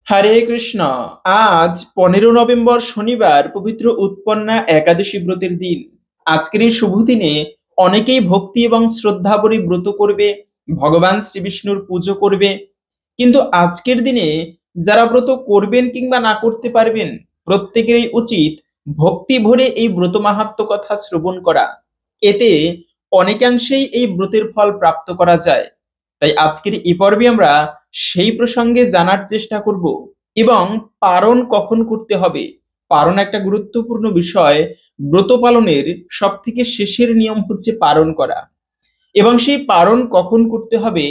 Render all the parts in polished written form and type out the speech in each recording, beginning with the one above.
হরে কৃষ্ণ। আজ 15 নভেম্বর শনিবার পবিত্র উৎপন্না একাদশী ব্রতের দিন। আজকের এই শুভ দিনে অনেকেই ভক্তি এবং শ্রদ্ধা ভরে ব্রত করবে, ভগবান শ্রী বিষ্ণুর পুজো করবে। কিন্তু আজকের দিনে যারা ব্রত করবেন কিংবা না করতে পারবেন, প্রত্যেকেরই উচিত ভক্তি ভরে এই ব্রত মাহাত্ম্য কথা শ্রবণ করা। এতে অনেকাংশেই এই ব্রতের ফল প্রাপ্ত করা যায়। তাই আজকের এই পর্বে আমরা সেই প্রসঙ্গে জানার চেষ্টা করব এবং পারণ কখন করতে হবে। পারণ একটা গুরুত্বপূর্ণ বিষয়। ব্রত পালনের সব থেকে শেষের নিয়ম হচ্ছে পারণ করা, এবং সেই পারণ কখন করতে হবে,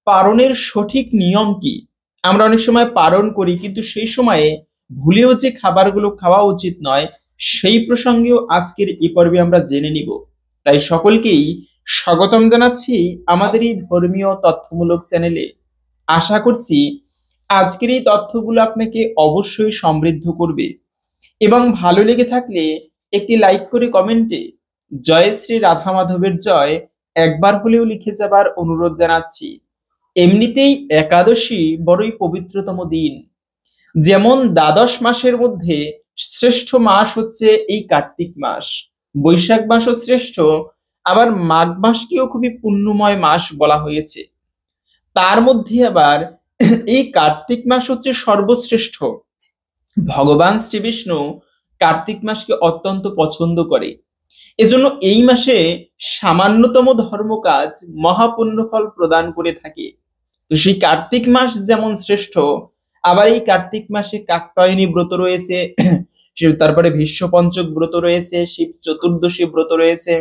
পারণের সঠিক নিয়ম কি। আমরা অনেক সময় পারণ করি, কিন্তু সেই সময়ে ভুলেও যে খাবারগুলো খাওয়া উচিত নয়, সেই প্রসঙ্গেও আজকের এই পর্বে আমরা জেনে নিব। তাই সকলকেই স্বাগতম জানাচ্ছি আমাদের এই ধর্মীয় তথ্যমূলক চ্যানেলে। আশা করছি আজকের এই তথ্যগুলো আপনাকে অবশ্যই সমৃদ্ধ করবে, এবং ভালো লেগে থাকলে একটি লাইক করে কমেন্টে জয় শ্রী রাধা মাধবের জয় একবার হলেও লিখে যাবার অনুরোধ জানাচ্ছি। এমনিতেই একাদশী বড়ই পবিত্রতম দিন। যেমন দ্বাদশ মাসের মধ্যে শ্রেষ্ঠ মাস হচ্ছে এই কার্তিক মাস, বৈশাখ মাসও শ্রেষ্ঠ, আবার মাঘ মাসকেও খুবই পুণ্যময় মাস বলা হয়েছে। তার মধ্যে আবার এই কার্তিক মাস হচ্ছে সর্বশ্রেষ্ঠ। ভগবান শ্রী বিষ্ণু কার্তিক মাসকে অত্যন্ত পছন্দ করে। এজন্য এই মাসে সামান্যতম ধর্মকাজ মহাপুণ্য ফল প্রদান করে থাকে। তো সেই কার্তিক মাস যেমন শ্রেষ্ঠ, আবার এই কার্তিক মাসে কাত্যায়নী ব্রত রয়েছে, তারপরে ভীষ্ম পঞ্চক ব্রত রয়েছে, শিব চতুর্দশী ব্রত রয়েছে।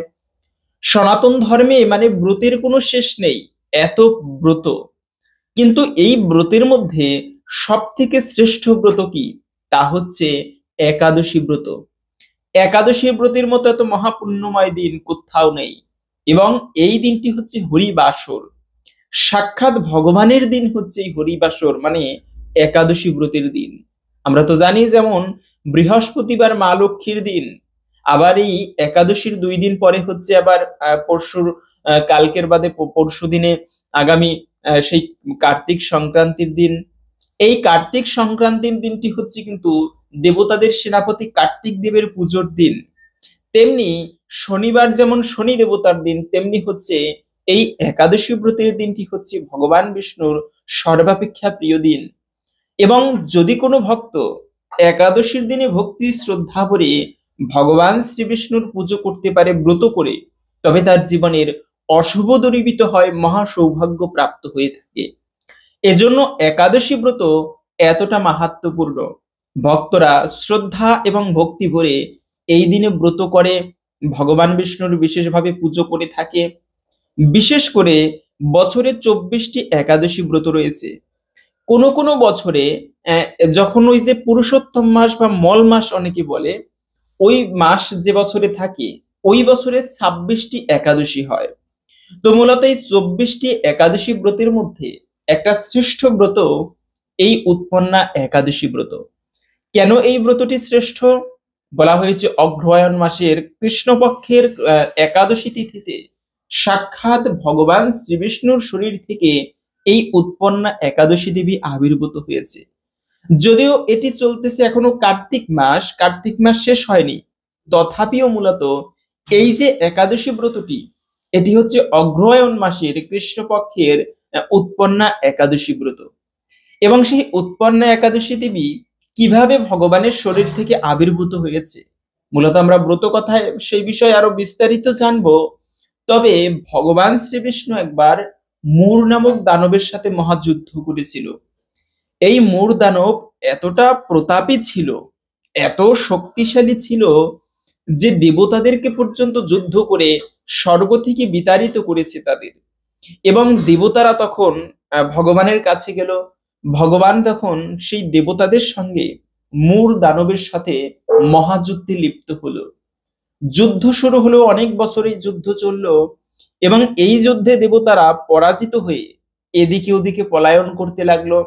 সনাতন ধর্মে মানে ব্রতের কোনো শেষ নেই, এত ব্রত। কিন্তু এই ব্রতের মধ্যে সব থেকে শ্রেষ্ঠ ব্রত কি, তা হচ্ছে একাদশী ব্রত। একাদশী ব্রতের মতো এত মহাপুণ্যময় দিন কোথাও নেই। এবং এই দিনটি হচ্ছে হরিবাসর, সাক্ষাৎ ভগবানের দিন হচ্ছে এই হরিবাসর, মানে একাদশী ব্রতের দিন। আমরা তো জানি যেমন বৃহস্পতিবার মা লক্ষ্মীর দিন, আবার এই একাদশীর 2 দিন পরে হচ্ছে আবার পরশুর কালকের বাদে পরশু দিনে আগামী সেই কার্তিক সংক্রান্তির দিন। এই কার্তিক সংক্রান্তির দিনটি হচ্ছে কিন্তু দেবতাদের সেনাপতি কার্তিক দেবের পুজোর দিন। তেমনি শনিবার যেমন শনি দেবতার দিন, তেমনি হচ্ছে এই একাদশী ব্রতের দিনটি হচ্ছে ভগবান বিষ্ণুর সর্বাপেক্ষা প্রিয় দিন। এবং যদি কোনো ভক্ত একাদশীর দিনে ভক্তি শ্রদ্ধা ভরে ভগবান শ্রী বিষ্ণুর পুজো করতে পারে ব্রত করে, তবে তার জীবনের অশুভ দূরীভূত হয়, মহা সৌভাগ্য প্রাপ্ত হয়ে থাকে। এজন্য একাদশী ব্রত এতটা মাহাত্ম্যপূর্ণ। ভক্তরা শ্রদ্ধা এবং ভক্তি ভরে এই দিনে ব্রত করে, ভগবান বিষ্ণুর বিশেষভাবে পুজো করে থাকে। বিশেষ করে বছরে 24টি একাদশী ব্রত রয়েছে। কোনো কোনো বছরে যখন ওই যে পুরুষোত্তম মাস বা মল মাস অনেকে বলে, ওই মাস যে বছরে থাকে, ওই বছরে 26টি একাদশী হয়। তো মূলত এই 24টি একাদশী ব্রতের মধ্যে একটা শ্রেষ্ঠ ব্রত এই উৎপন্না একাদশী ব্রত। কেন এই ব্রতটি শ্রেষ্ঠ? বলা হয়েছে অগ্রহায়ণ মাসের কৃষ্ণপক্ষের একাদশী তিথিতে সাক্ষাৎ ভগবান শ্রীবিষ্ণুর শরীর থেকে এই উৎপন্না একাদশী দেবী আবির্ভূত হয়েছে। যদিও এটি চলতেছে এখনো কার্তিক মাস শেষ হয়নি, তথাপিও মূলত এই যে একাদশী ব্রতটি, এটি হচ্ছে অগ্রহায়ণ মাসের কৃষ্ণপক্ষের উৎপন্না একাদশী ব্রত। এবং সেই উৎপন্না একাদশী দেবী কিভাবে ভগবানের শরীর থেকে আবির্ভূত হয়েছে, মূলত আমরা ব্রত কথায় সেই বিষয়ে আরো বিস্তারিত জানবো। তবে ভগবান শ্রীবিষ্ণু একবার মূর নামক দানবের সাথে মহাযুদ্ধ করেছিল। এই মূর দানব এতটা প্রতাপী ছিল, এত শক্তিশালী ছিল, যে দেবতাদেরকে পর্যন্ত যুদ্ধ করে স্বর্গ থেকে বিতাড়িত করেছে তাদের। এবং দেবতারা তখন ভগবানের কাছে গেল। ভগবান তখন সেই দেবতাদের সঙ্গে মূর দানবের সাথে মহাযুদ্ধে লিপ্ত হলো। যুদ্ধ শুরু হলো, অনেক বছর এই যুদ্ধ চললো, এবং এই যুদ্ধে দেবতারা পরাজিত হয়ে এদিকে ওদিকে পলায়ন করতে লাগলো।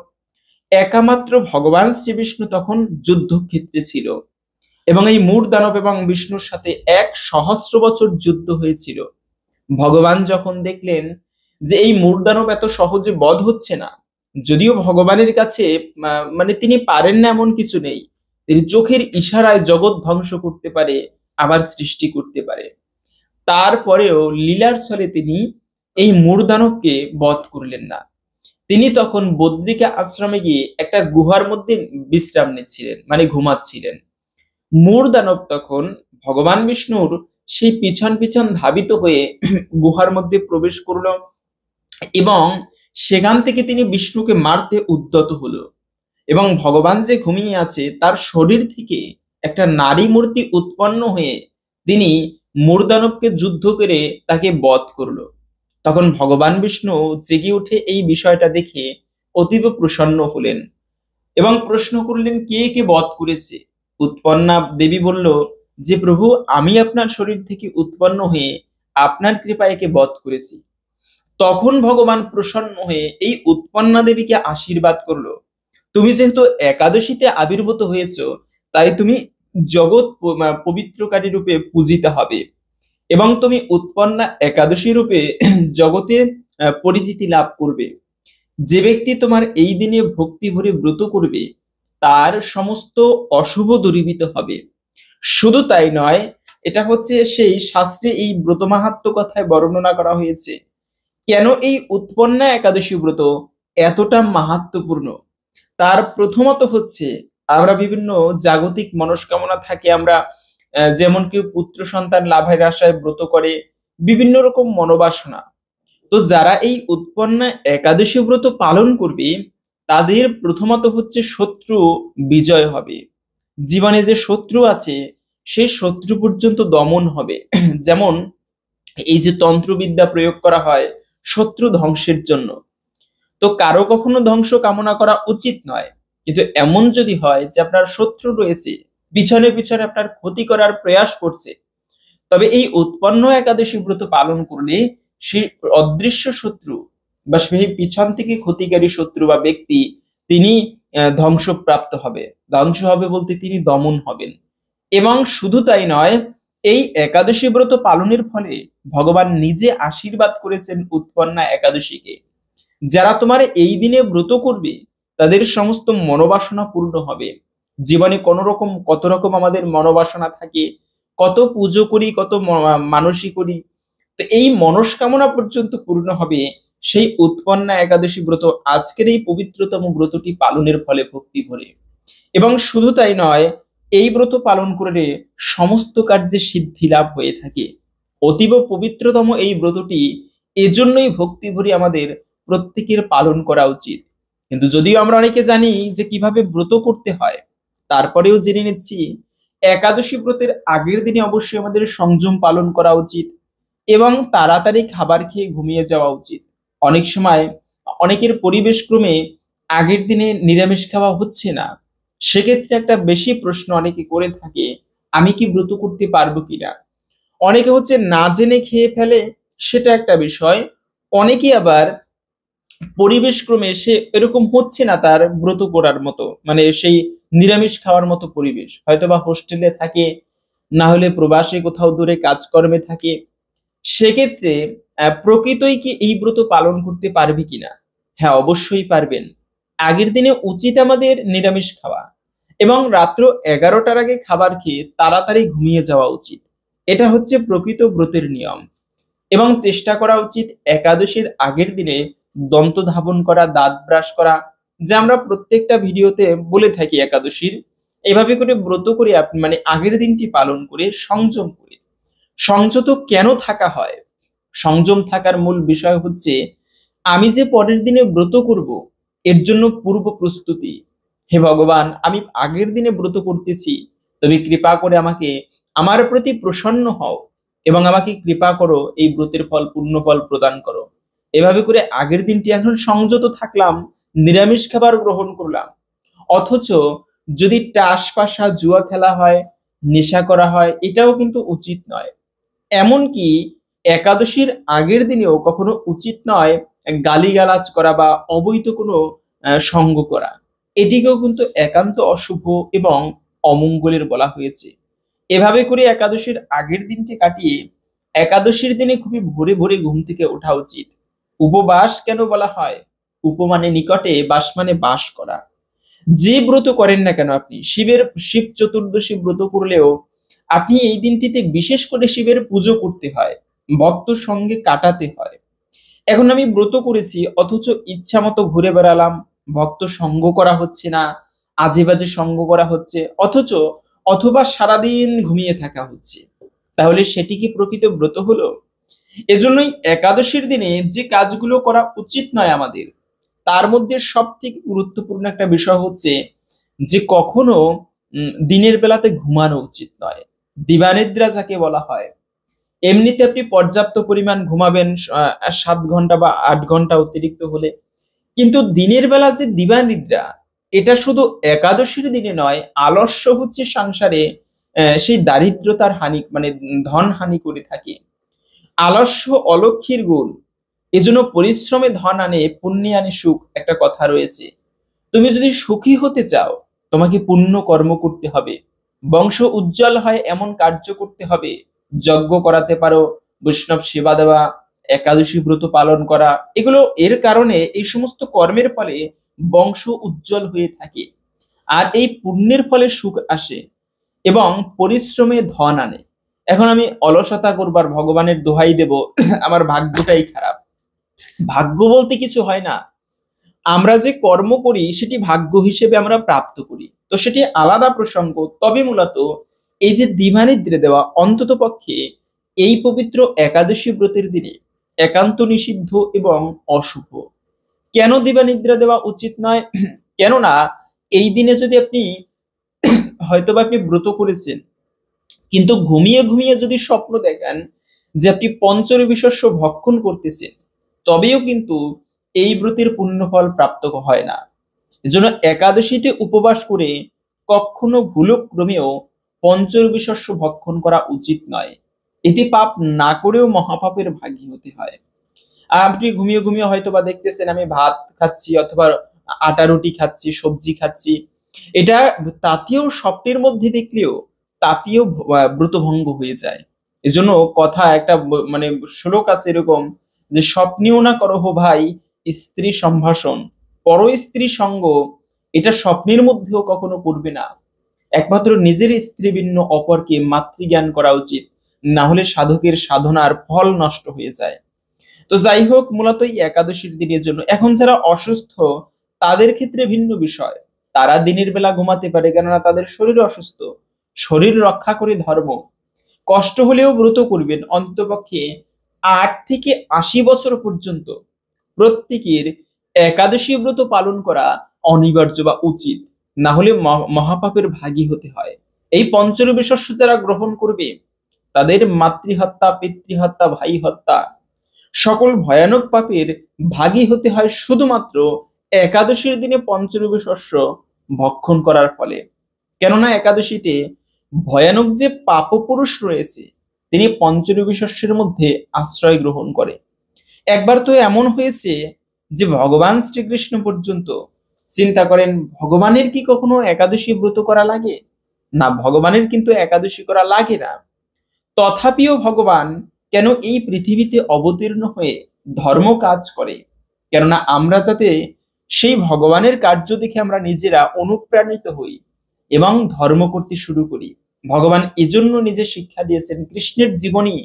একামাত্র ভগবান শ্রী বিষ্ণু তখন যুদ্ধক্ষেত্রে ছিল, এবং এই মূর দানব এবং বিষ্ণুর সাথে 1,000 বছর যুদ্ধ হয়েছিল। ভগবান যখন দেখলেন যে এই মূর দানব এত সহজে বধ হচ্ছে না, যদিও ভগবানের কাছে মানে তিনি পারেন না এমন কিছু নেই। তিনি চোখের ইশারায় জগৎ ধ্বংস করতে পারে, আবার সৃষ্টি করতে পারে। তারপরেও লীলার ছলে তিনি এই মূর্দানবকে বধ করলেন না। তিনি তখন বদ্রিকা আশ্রমে গিয়ে একটা গুহার মধ্যে বিশ্রাম নিচ্ছিলেন, মানে ঘুমাচ্ছিলেন। মূর্দানব তখন ভগবান বিষ্ণুর সেই পিছন পিছন ধাবিত হয়ে গুহার মধ্যে প্রবেশ করলো এবং সেখান থেকে তিনি বিষ্ণুকে মারতে উদ্যত হলো। এবং ভগবান যে ঘুমিয়ে আছে তার শরীর থেকে একটা নারী মূর্তি উৎপন্ন হয়ে তিনি মূর্দানবকে যুদ্ধ করে তাকে বধ করলো। তখন ভগবান বিষ্ণু জেগে উঠে এই বিষয়টা দেখে অতীব প্রসন্ন হলেন এবং প্রশ্ন করলেন, কে কে বধ করেছে? উৎপন্না দেবী বলল যে প্রভু, আমি আপনার শরীর থেকে উৎপন্ন হয়ে আপনার কৃপায় একে বধ করেছি। তখন ভগবান প্রসন্ন হয়ে এই উৎপন্না দেবীকে আশীর্বাদ করলো, তুমি যেহেতু একাদশীতে আবির্ভূত হয়েছো, তাই তুমি জগৎ পবিত্রকারী রূপে পূজিত হবে এবং তুমি উৎপন্না একাদশী রূপে জগতে পরিচিতি লাভ করবে। যে ব্যক্তি তোমার এই দিনে ভক্তি ভরে ব্রত করবে তার সমস্ত অশুভ দূরীভূত হবে। শুধু তাই নয়, এটা হচ্ছে সেই শাস্ত্রে এই ব্রত মাহাত্ম্য কথায় বর্ণনা করা হয়েছে। কেন এই উৎপন্না একাদশী ব্রত এতটা মাহাত্ম্যপূর্ণ? তার প্রথমত হচ্ছে, আমরা বিভিন্ন জাগতিক মনস্কামনা থাকে, আমরা যেমন কেউ পুত্র সন্তান লাভের আশায় ব্রত করে, বিভিন্ন রকম মনোবাসনা। তো যারা এই উৎপন্না একাদশী ব্রত পালন করবে তাদের প্রথমত হচ্ছে শত্রু বিজয় হবে। জীবনে যে শত্রু আছে সেই শত্রু পর্যন্ত দমন হবে। যেমন এই যে তন্ত্রবিদ্যা প্রয়োগ করা হয় শত্রু ধ্বংসের জন্য, তো কারো কখনো ধ্বংস কামনা করা উচিত নয়। কিন্তু এমন যদি হয় যে আপনার শত্রু রয়েছে, পিছনে পিছনে আপনার ক্ষতি করার প্রয়াস করছে, তবে এই উৎপন্ন একাদশী ব্রত পালন করলে সেই অদৃশ্য শত্রু বা সেই পিছন থেকে ক্ষতিকারী শত্রু বা ব্যক্তি তিনি ধ্বংসপ্রাপ্ত হবে। ধ্বংস হবে বলতে তিনি দমন হবেন। এবং শুধু তাই নয়, এই একাদশী ব্রত পালনের ফলে ভগবান নিজে আশীর্বাদ করেছেন উৎপন্না একাদশীকে, যারা তোমার এই দিনে ব্রত করবে তাদের সমস্ত মনোবাসনা পূর্ণ হবে। জীবনে কত রকম আমাদের মনোবাসনা থাকে, কত পুজো করি, কত মানসী করি, তো এই মনস্কামনা পর্যন্ত পূর্ণ হবে সেই উৎপন্না একাদশী ব্রত, আজকের এই পবিত্রতম ব্রতটি পালনের ফলে ভক্তি ভরে। এবং শুধু তাই নয়, এই ব্রত পালন করে সমস্ত কার্যে সিদ্ধি লাভ হয়ে থাকে। অতীব পবিত্রতম এই ব্রতটি এজন্যই ভক্তি ভরে আমাদের প্রত্যেকের পালন করা উচিত। কিন্তু যদিও আমরা অনেকে জানি যে কিভাবে ব্রত করতে হয়, তারপরেও জেনে নিচ্ছি একাদশী ব্রতের আগের দিনে অবশ্যই আমাদের সংযম পালন করা উচিত এবং তাড়াতাড়ি খাবার খেয়ে ঘুমিয়ে যাওয়া উচিত। অনেক সময় অনেকের পরিবেশ ক্রমে আগের দিনে নিরামিষ খাওয়া হচ্ছে না, সেক্ষেত্রে একটা বেশি প্রশ্ন অনেকে করে থাকে, আমি কি ব্রত করতে পারবো কিনা। অনেকে হচ্ছে না জেনে খেয়ে ফেলে, সেটা একটা বিষয়। অনেকে আবার পরিবেশ ক্রমে সে এরকম হচ্ছে না তার ব্রত করার মতো, মানে সেই নিরামিষ খাওয়ার মতো পরিবেশ, হয়তোবা হোস্টেলে থাকে, না হলে প্রবাসে কোথাও দূরে কাজকর্মে থাকে। সেক্ষেত্রে প্রকৃতই কি এই ব্রত পালন করতে পারবে কিনা? হ্যাঁ, অবশ্যই পারবেন। আগের দিনে উচিত আমাদের নিরামিষ খাওয়া এবং রাত্র 11টার আগে খাবার খেয়ে তাড়াতাড়ি ঘুমিয়ে যাওয়া উচিত। এটা হচ্ছে প্রকৃত ব্রতের নিয়ম। এবং চেষ্টা করা উচিত একাদশীর আগের দিনে দন্ত ধাবন করা, দাঁত ব্রাশ করা, যা আমরা প্রত্যেকটা ভিডিওতে বলে থাকি একাদশীর। এভাবে করে ব্রত করে আপনি মানে আগের দিনটি পালন করে সংযম করে, সংযত কেন থাকা হয়? সংযম থাকার মূল বিষয় হচ্ছে, আমি যে পরের দিনে ব্রত করব এর জন্য পূর্ব প্রস্তুতি। হে ভগবান, আমি আগের দিনে ব্রত করতেছি, তুমি কৃপা করে আমাকে আমার প্রতি প্রসন্ন হও এবং আমাকে কৃপা করো, এই ব্রতের ফল পূর্ণ ফল প্রদান করো। এভাবে করে আগের দিনটি এখন সংযত থাকলাম, নিরামিষ খাবার গ্রহণ করলাম। অথচ যদি টাস পাশা জুয়া খেলা হয়, নেশা করা হয়, এটাও কিন্তু উচিত নয়। এমনকি একাদশীর আগের দিনেও কখনো উচিত নয় গালিগালাজ করা বা অবৈধ কোনো সঙ্গ করা। এটিকেও কিন্তু একান্ত অশুভ এবং অমঙ্গলের বলা হয়েছে। এভাবে করে একাদশীর আগের দিনটি কাটিয়ে একাদশীর দিনে খুবই ভোরে ভোরে ঘুম থেকে ওঠা উচিত। উপবাস কেন বলা হয়? উপমানে নিকটে, বাস মানে বাস করা। যে ব্রত করেন না কেন আপনি, শিব চতুর্দশী ব্রত করলেও আপনি এই দিনটিতে বিশেষ করে শিবের পুজো করতে হয়, ভক্ত সঙ্গে কাটাতে হয়। এখন আমি ব্রত করেছি অথচ ইচ্ছা মতো ঘুরে বেড়ালাম, ভক্ত সঙ্গ করা হচ্ছে না, আজে বাজে সঙ্গ করা হচ্ছে, অথবা সারাদিন ঘুমিয়ে থাকা হচ্ছে, তাহলে সেটি কি প্রকৃত ব্রত হলো? এজন্যই একাদশীর দিনে যে কাজগুলো করা উচিত নয় আমাদের, তার মধ্যে সব থেকে গুরুত্বপূর্ণ একটা বিষয় হচ্ছে যে কখনো দিনের বেলাতে ঘুমানো উচিত নয়। দিবানিদ্রা যাকে বলা হয়, এমনিতে আপনি পর্যাপ্ত পরিমাণ ঘুমাবেন, 7 ঘন্টা বা 8 ঘন্টা অতিরিক্ত হলে, কিন্তু দিনের বেলা যে দিবানিদ্রা, এটা শুধু একাদশীর দিনে নয়, আলস্য হচ্ছে সংসারে সেই দারিদ্রতার হানি, মানে ধন হানি করে থাকে। আলস্য অলক্ষীর গুণ, এজন্য পরিশ্রমে ধন আনে, পুণ্যে আনে সুখ, একটা কথা রয়েছে। তুমি যদি সুখী হতে চাও, তোমাকে পুণ্য কর্ম করতে হবে, বংশ উজ্জ্বল হয় এমন কার্য করতে হবে, যজ্ঞ করাতে পারো, বৈষ্ণব সেবা দেওয়া, একাদশী ব্রত পালন করা, এগুলো এর কারণে এই সমস্ত কর্মের ফলে বংশ উজ্জ্বল হয়ে থাকে। আর এই পুণ্যের ফলে সুখ আসে এবং পরিশ্রমে ধন আনে। এখন আমি অলসতা করবার ভগবানের দোহাই দেব, আমার ভাগ্যটাই খারাপ। ভাগ্য বলতে কিছু হয় না, আমরা যে কর্ম করি সেটি ভাগ্য হিসেবে আমরা প্রাপ্ত করি, তো সেটি আলাদা প্রসঙ্গ। তবে মূলত এই যে দিবানিদ্রা দেওয়া, অন্তত পক্ষে এই পবিত্র একাদশী ব্রতের দিনে একান্ত নিষিদ্ধ এবং অশুভ। কেন দিবানিদ্রা দেওয়া উচিত নয়? কেননা এই দিনে যদি আপনি হয়তোবা আপনি ব্রত করেছেন, কিন্তু ঘুমিয়ে ঘুমিয়ে যদি স্বপ্ন দেখেন যে আপনি পঞ্চরবি শস্য ভক্ষণ করতেছেন, তবেও কিন্তু এই ব্রতের পুণ্যফল প্রাপ্ত হয় না। এজন্য একাদশীতে উপবাস করে কখনো ভুলক্রমেও পঞ্চরবি শস্য ভক্ষণ করা উচিত নয়। এতে পাপ না করেও মহাপাপের ভাগী হতে হয়। আপনি ঘুমিয়ে ঘুমিয়ে হয়তো বা দেখতেছেন আমি ভাত খাচ্ছি অথবা আটা রুটি খাচ্ছি, সবজি খাচ্ছি, এটা তাতেও স্বপ্নের মধ্যে দেখলেও তাতেও ব্রতভঙ্গ হয়ে যায়। এজন্য কথা একটা মানে শ্লোক আছে এরকম, যে স্বপ্নেও না করো ভাই স্ত্রী সম্ভাষণ, পর স্ত্রী সঙ্গ, এটা স্বপ্নের মধ্যেও কখনো করবে না। একমাত্র নিজের স্ত্রী ভিন্ন অপরকে মাতৃজ্ঞান করা উচিত, না হলে সাধকের সাধনার ফল নষ্ট হয়ে যায়। তো যাই হোক, মূলত এই একাদশীর দিনের জন্য, এখন যারা অসুস্থ তাদের ক্ষেত্রে ভিন্ন বিষয়, তারা দিনের বেলা ঘুমাতে পারে, কেননা তাদের শরীর অসুস্থ, শরীর রক্ষা করে ধর্ম। কষ্ট হলেও ব্রত করবেন, অন্ততপক্ষে 8 থেকে 80 বছর পর্যন্ত প্রত্যেকের একাদশী ব্রত পালন করা অনিবার্য বা উচিত, না হলে মহাপাপের ভাগী হতে হয়। এই পঞ্চরবি শস্য যারা গ্রহণ করবে, তাদের মাতৃহত্যা, পিতৃহত্যা, ভাই হত্যা, সকল ভয়ানক পাপের ভাগী হতে হয় শুধুমাত্র একাদশীর দিনে পঞ্চরবি শস্য ভক্ষণ করার ফলে। কেননা একাদশীতে ভয়ানক যে পাপপুরুষ রয়েছে, তিনি পঞ্চরবি শস্যের মধ্যে আশ্রয় গ্রহণ করে। একবার তো এমন হয়েছে যে ভগবান শ্রীকৃষ্ণ পর্যন্ত, চিন্তা করেন, ভগবানের কি কখনো একাদশী ব্রত করা লাগে? না, ভগবানের কিন্তু একাদশী করা লাগে না। তথাপিও ভগবান কেন এই পৃথিবীতে অবতীর্ণ হয়ে ধর্ম কাজ করে? কেননা আমরা যাতে সেই ভগবানের কার্য দেখে আমরা নিজেরা অনুপ্রাণিত হই এবং ধর্ম করতে শুরু করি। ভগবান এজন্য নিজে শিক্ষা দিয়েছেন। কৃষ্ণের জীবনী,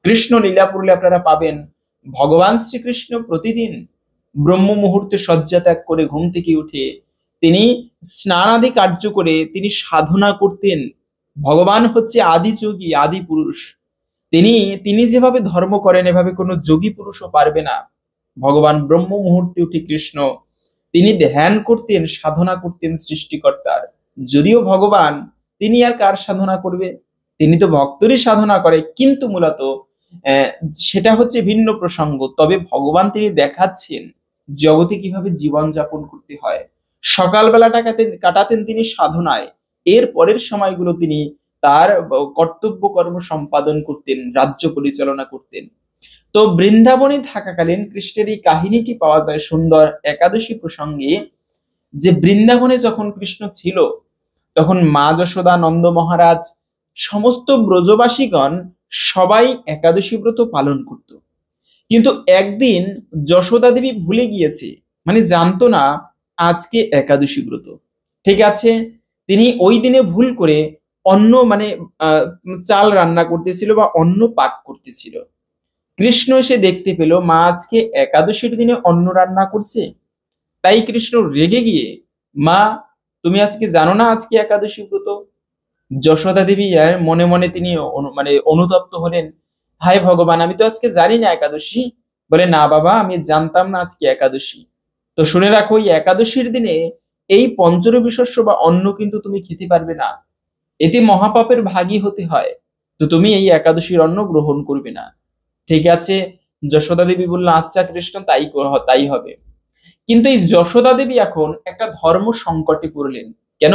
কৃষ্ণ লীলা পড়লে আপনারা পাবেন, ভগবান শ্রীকৃষ্ণ প্রতিদিন ব্রহ্ম মুহূর্তে শয্যা ত্যাগ করে ঘুম থেকে উঠে তিনি স্নানাদি কার্য করে তিনি সাধনা করতেন। ভগবান হচ্ছে আদি যোগী, আদি পুরুষ। তিনি যেভাবে ধর্ম করেন, এভাবে কোনো যোগী পুরুষও পারবে না। ভগবান ব্রহ্ম মুহূর্তে উঠে কৃষ্ণ তিনি ধ্যান করতেন, সাধনা করতেন সৃষ্টিকর্তার। যদিও ভগবান, তিনি আর কার সাধনা করবে? তিনি তো ভক্তরই সাধনা করে, কিন্তু মূলত আহ, সেটা হচ্ছে ভিন্ন প্রসঙ্গ। তবে ভগবান তিনি দেখাচ্ছেন জগতে কিভাবে জীবন যাপন করতে হয়। সকালবেলাটা কাটাতেন তিনি সাধনায়, এর পরের সময়গুলো তিনি তার কর্তব্য কর্ম সম্পাদন করতেন, রাজ্য পরিচালনা করতেন। তো বৃন্দাবনে থাকাকালীন কৃষ্ণের এই কাহিনীটি পাওয়া যায় সুন্দর একাদশী প্রসঙ্গে, যে বৃন্দাবনে যখন কৃষ্ণ ছিল, তখন মা যশোদা, নন্দ মহারাজ, সমস্ত ব্রজবাসীগণ সবাই একাদশী ব্রত পালন করত। কিন্তু একদিন যশোদা দেবী ভুলে গিয়েছে, মানে জানতো না আজকে একাদশী ব্রত। ঠিক আছে, তিনি ওই দিনে ভুল করে অন্য মানে চাল রান্না করতেছিল বা অন্ন পাক করতেছিল। কৃষ্ণ এসে দেখতে পেল মা আজকে একাদশীর দিনে অন্ন রান্না করছে। তাই কৃষ্ণ রেগে গিয়ে, মা তুমি আজকে জানো না আজকে একাদশী ব্রত? যশোদা দেবী মনে মনে তিনি মানে অনুতপ্ত হলেন, হায় ভগবান, আমি তো আজকে জানি না একাদশী। বলে, না বাবা, আমি জানতাম না আজকে একাদশী। তো শুনে রাখো, এই একাদশীর দিনে এই পঞ্চরবি শস্য বা অন্ন কিন্তু তুমি খেতে পারবে না, এতে মহাপাপের ভাগী হতে হয়। তো তুমি এই একাদশীর অন্ন গ্রহণ করবে না। ঠিক আছে, যশোদা দেবী বলল, আচ্ছা কৃষ্ণ, তাই হবে। কিন্তু এই যশোদা দেবী এখন একটা ধর্ম সংকটে পড়লেন। কেন?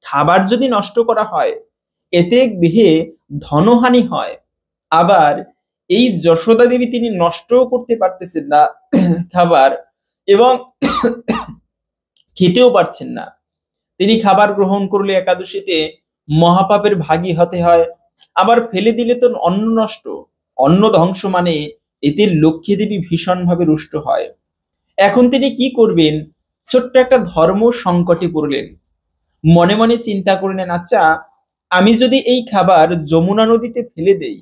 খাবার যদি নষ্ট করা হয় এতে গৃহে ধনহানি হয়। আবার এই যশোদা দেবী তিনি নষ্টও করতে পারতেছেন না খাবার, এবং খেতেও পারছেন না। তিনি খাবার গ্রহণ করলে একাদশীতে মহাপাপের ভাগী হতে হয়। আবার ফেলে দিলে তো অন্ন নষ্ট, অন্ন ধ্বংস, মানে এতে লক্ষ্মী দেবী ভীষণভাবে রুষ্ট হয়। এখন তিনি কি করবেন? ছোট্ট একটা ধর্ম সংকটে পড়লেন। মনে মনে চিন্তা করলেন, আচ্ছা আমি যদি এই খাবার যমুনা নদীতে ফেলে দেই,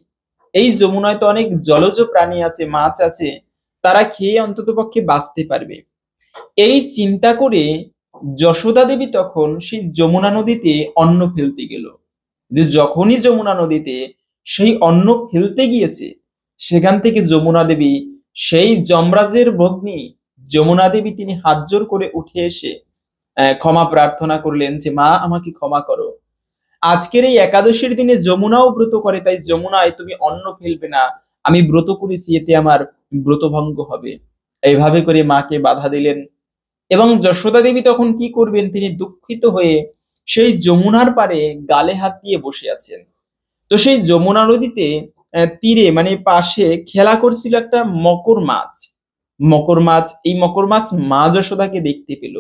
এই যমুনায় তো অনেক জলজ প্রাণী আছে, মাছ আছে, তারা খেয়ে অন্ততপক্ষে বাঁচতে পারবে। এই চিন্তা করে যশোদা দেবী তখন সেই যমুনা নদীতে অন্ন ফেলতে গেল। কিন্তু যখনই যমুনা নদীতে সেই অন্ন ফেলতে গিয়েছে, সেখান থেকে যমুনা দেবী, সেই যমরাজের ভগ্নী যমুনা দেবী, তিনি হাত জোর করে উঠে এসে ক্ষমা প্রার্থনা করলেন যে, মা আমাকে ক্ষমা করো। আজকের এই একাদশীর দিনে যমুনাও ব্রত করে, তাই যমুনায় তুমি অন্ন ফেলবে না, আমি ব্রত করেছি, এতে আমার ব্রতভঙ্গ হবে। এইভাবে করে মাকে বাধা দিলেন। এবং যশোদা দেবী তখন কি করবেন? তিনি দুঃখিত হয়ে সেই যমুনার পারে গালে হাত দিয়ে বসে আছেন। তো সেই যমুনা নদীতে তীরে মানে পাশে খেলা করছিল একটা মকর মাছ। মকর মাছ, এই মকর মাছ মা যশোদাকে দেখতে পেল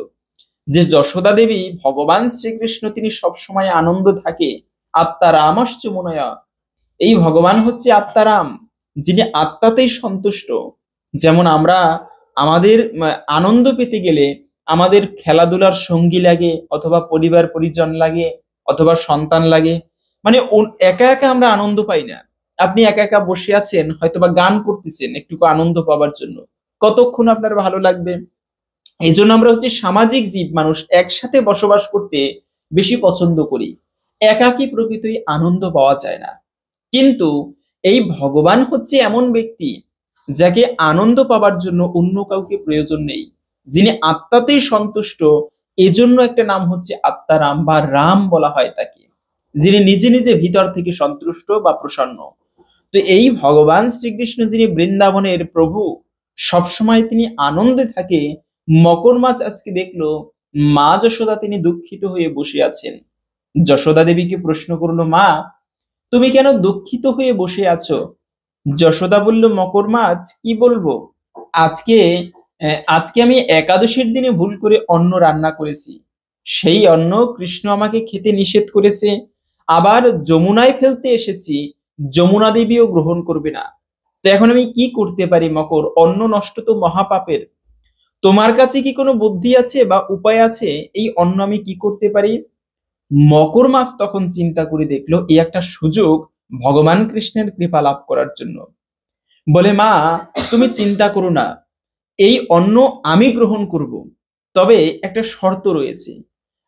যে যশোদা দেবী, ভগবান শ্রীকৃষ্ণ তিনি সবসময় আনন্দ থাকে, আত্মারামশ্চ মুনয়, এই ভগবান হচ্ছে আত্মারাম, যিনি আত্মাতেই সন্তুষ্ট। যেমন আমরা আমাদের আনন্দ পেতে গেলে আমাদের খেলাধুলার সঙ্গী লাগে, অথবা পরিবার পরিজন লাগে, অথবা সন্তান লাগে। মানে একা একা আমরা আনন্দ পাই না। আপনি একা একা বসে আছেন, হয়তোবা গান করতেছেন একটু আনন্দ পাওয়ার জন্য, কতক্ষণ আপনার ভালো লাগবে? এই জন্য আমরা হচ্ছে সামাজিক জীব মানুষ, একসাথে বসবাস করতে বেশি পছন্দ করি। একাকী প্রকৃতই আনন্দ পাওয়া যায় না। কিন্তু এই ভগবান হচ্ছে এমন ব্যক্তি যাকে আনন্দ পাওয়ার জন্য অন্য কাউকে প্রয়োজন নেই, যিনি আত্মাতেই সন্তুষ্ট। এজন্য একটা নাম হচ্ছে আত্মারাম বা রাম বলা হয় তাকে, যিনি নিজে নিজে ভিতর থেকে সন্তুষ্ট বা প্রসন্ন। তো এই ভগবান শ্রীকৃষ্ণ, যিনি বৃন্দাবনের প্রভু, সবসময় তিনি আনন্দে থাকে। মকর মাছ আজকে দেখলো মা যশোদা তিনি দুঃখিত হয়ে বসে আছেন। যশোদা দেবীকে প্রশ্ন করলো, মা তুমি কেন দুঃখিত হয়ে বসে আছো? যশোদা বলল, মকর মাছ কি বলবো, আজকে আজকে আমি একাদশীর দিনে ভুল করে অন্ন রান্না করেছি। সেই অন্ন কৃষ্ণ আমাকে খেতে নিষেধ করেছে। আবার যমুনায় ফেলতে এসেছি, যমুনা দেবীও গ্রহণ করবে না। তো এখন আমি কি করতে পারি মকর? অন্ন নষ্ট তো মহাপাপের। তোমার কাছে কি কোনো বুদ্ধি আছে বা উপায় আছে, এই অন্ন আমি কি করতে পারি? মকর মাছ তখন চিন্তা করে দেখলো এই একটা সুযোগ ভগবান কৃষ্ণের কৃপা লাভ করার জন্য। বলে, মা তুমি চিন্তা করো না, এই অন্ন আমি গ্রহণ করব, তবে একটা শর্ত রয়েছে।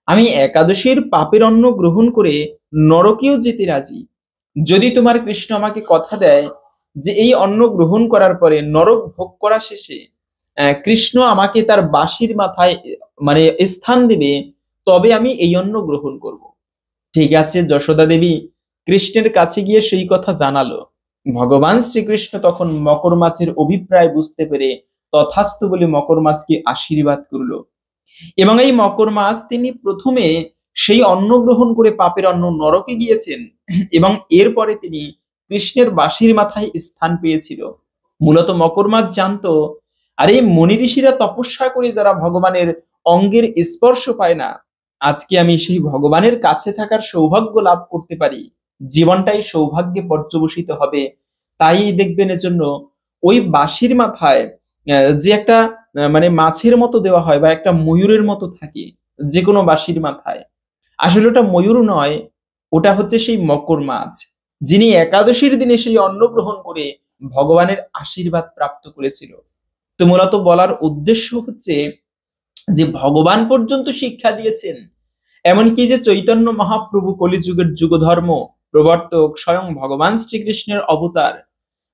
আমি একাদশীর পাপের অন্ন গ্রহণ করে নরকেও যেতে রাজি, যদি তোমার কৃষ্ণ আমাকে কথা দেয় যে এই অন্ন গ্রহণ করার পরে নরক ভোগ করা শেষে কৃষ্ণ আমাকে তার বাঁশির মাথায় মানে স্থান দিবে, তবে আমি এই অন্ন গ্রহণ করব। ঠিক আছে, যশোদা দেবী কৃষ্ণের কাছে গিয়ে সেই কথা জানালো। ভগবান শ্রীকৃষ্ণ তখন মকর মাছের অভিপ্রায় বুঝতে পেরে তথাস্তু বলে মকর মাছকে আশীর্বাদ করলো। এবং এই মকর মাছ তিনি প্রথমে সেই অন্ন গ্রহণ করে পাপের অন্ন নরকে গিয়েছেন, এবং এরপরে তিনি কৃষ্ণের বাঁশির মাথায় স্থান পেয়েছিল। মূলত মকর মাছ জানতো, আরে মুনি ঋষিরা তপস্যা করে যারা ভগবানের অঙ্গের স্পর্শ পায় না, আজকে আমি সেই ভগবানের কাছে থাকার সৌভাগ্য লাভ করতে পারি, জীবনটাই সৌভাগ্যে পর্যবসিত হবে। তাই দেখবেন এজন্য ওই বাঁশির মাথায় যে একটা মানে মাছের মতো দেওয়া হয় বা একটা ময়ূরের মতো থাকে যে কোনো বাঁশির মাথায়। আসলে ওটা ময়ূর নয়, ওটা হচ্ছে সেই মকর মাছ, যিনি একাদশীর দিনে সেই অন্ন গ্রহণ করে ভগবানের আশীর্বাদ প্রাপ্ত করেছিল। তো মূলত বলার উদ্দেশ্য হচ্ছে যে ভগবান পর্যন্ত শিক্ষা দিয়েছেন, এমনকি যে চৈতন্য মহাপ্রভু কলিযুগের যুগধর্ম প্রবর্তক স্বয়ং ভগবান শ্রীকৃষ্ণের অবতার।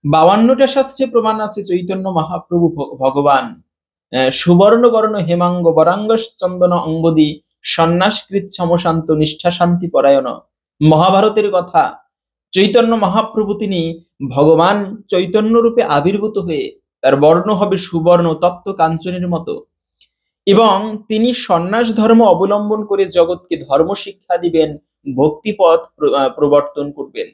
52টা শাস্ত্রে প্রমাণ আছে চৈতন্য মহাপ্রভু ভগবান। সুবর্ণ বর্ণ হেমাঙ্গ বরাঙ্গস চন্দন অঙ্গদি সন্ন্যাসকৃত সমশান্ত নিষ্ঠা শান্তি পরায়ণ। মহাভারতের কথা, চৈতন্য মহাপ্রভু তিনি ভগবান চৈতন্য রূপে আবির্ভূত হয়ে তার বর্ণ হবে সুবর্ণ তপ্ত কাঞ্চনের মতো, এবং তিনি সন্ন্যাস ধর্ম অবলম্বন করে জগৎকে ধর্ম শিক্ষা দিবেন, ভক্তিপথ প্রবর্তন করবেন।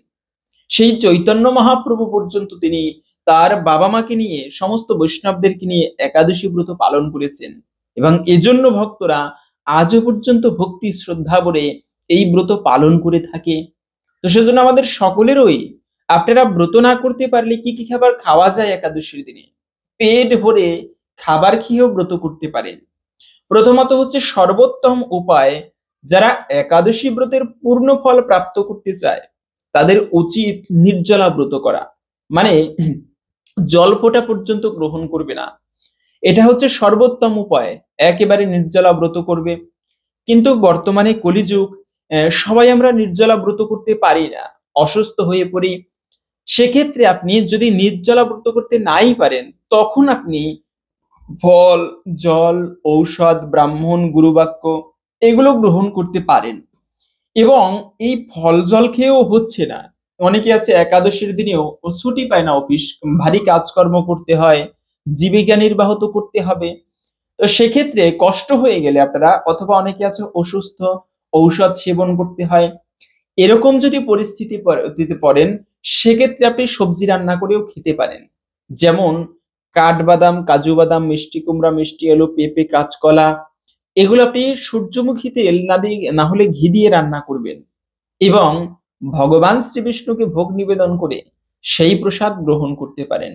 সেই চৈতন্য মহাপ্রভু পর্যন্ত তিনি তার বাবা মাকে নিয়ে সমস্ত বৈষ্ণবদেরকে নিয়ে একাদশী ব্রত পালন করেছেন, এবং এজন্য ভক্তরা আজও পর্যন্ত ভক্তি শ্রদ্ধা ভরে এই ব্রত পালন করে থাকে। তো সেজন্য আমাদের সকলেরই, আপনারা ব্রত না করতে পারলে কি কি খাবার খাওয়া যায় একাদশীর দিনে, পেট ভরে খাবার খেয়েও ব্রত করতে পারেন। প্রথমত হচ্ছে সর্বোত্তম উপায়, যারা একাদশী ব্রতের পূর্ণ ফল প্রাপ্ত করতে চায় তাদের উচিত নির্জলা ব্রত করা, মানে জল ফোঁটা পর্যন্ত গ্রহণ করবে না। এটা হচ্ছে সর্বোত্তম উপায়, একেবারে নির্জলা ব্রত করবে। কিন্তু বর্তমানে কলিযুগ, সবাই আমরা নির্জলা ব্রত করতে পারি না, অসুস্থ হয়ে পড়ি। সেক্ষেত্রে আপনি যদি নির্জলা ব্রত করতে নাই পারেন, তখন আপনি ফল, জল, ঔষধ, ব্রাহ্মণ, গুরুবাক্য এগুলো গ্রহণ করতে পারেন। এবং এই ফল জল খেয়েও হচ্ছে না, অনেকে আছে একাদশীর দিনেও ছুটি পায় না, অফিস ভারী কাজকর্ম করতে হয়, জীবিকা নির্বাহ তো করতে হবে। তো সেক্ষেত্রে কষ্ট হয়ে গেলে আপনারা, অথবা অনেকে আছে অসুস্থ, ঔষধ সেবন করতে হয়, এরকম যদি পরিস্থিতিতে পড়েন, সেক্ষেত্রে আপনি সবজি রান্না করেও খেতে পারেন। যেমন কাঠবাদাম, কাজু বাদাম, মিষ্টি কুমড়া, মিষ্টি আলু, পেঁপে, কাঁচকলা, এগুলো আপনি সূর্যমুখী তেল না দিয়ে, না হলে ঘি দিয়ে রান্না করবেন, এবং ভগবান শ্রীবিষ্ণুকে ভোগ নিবেদন করে সেই প্রসাদ গ্রহণ করতে পারেন।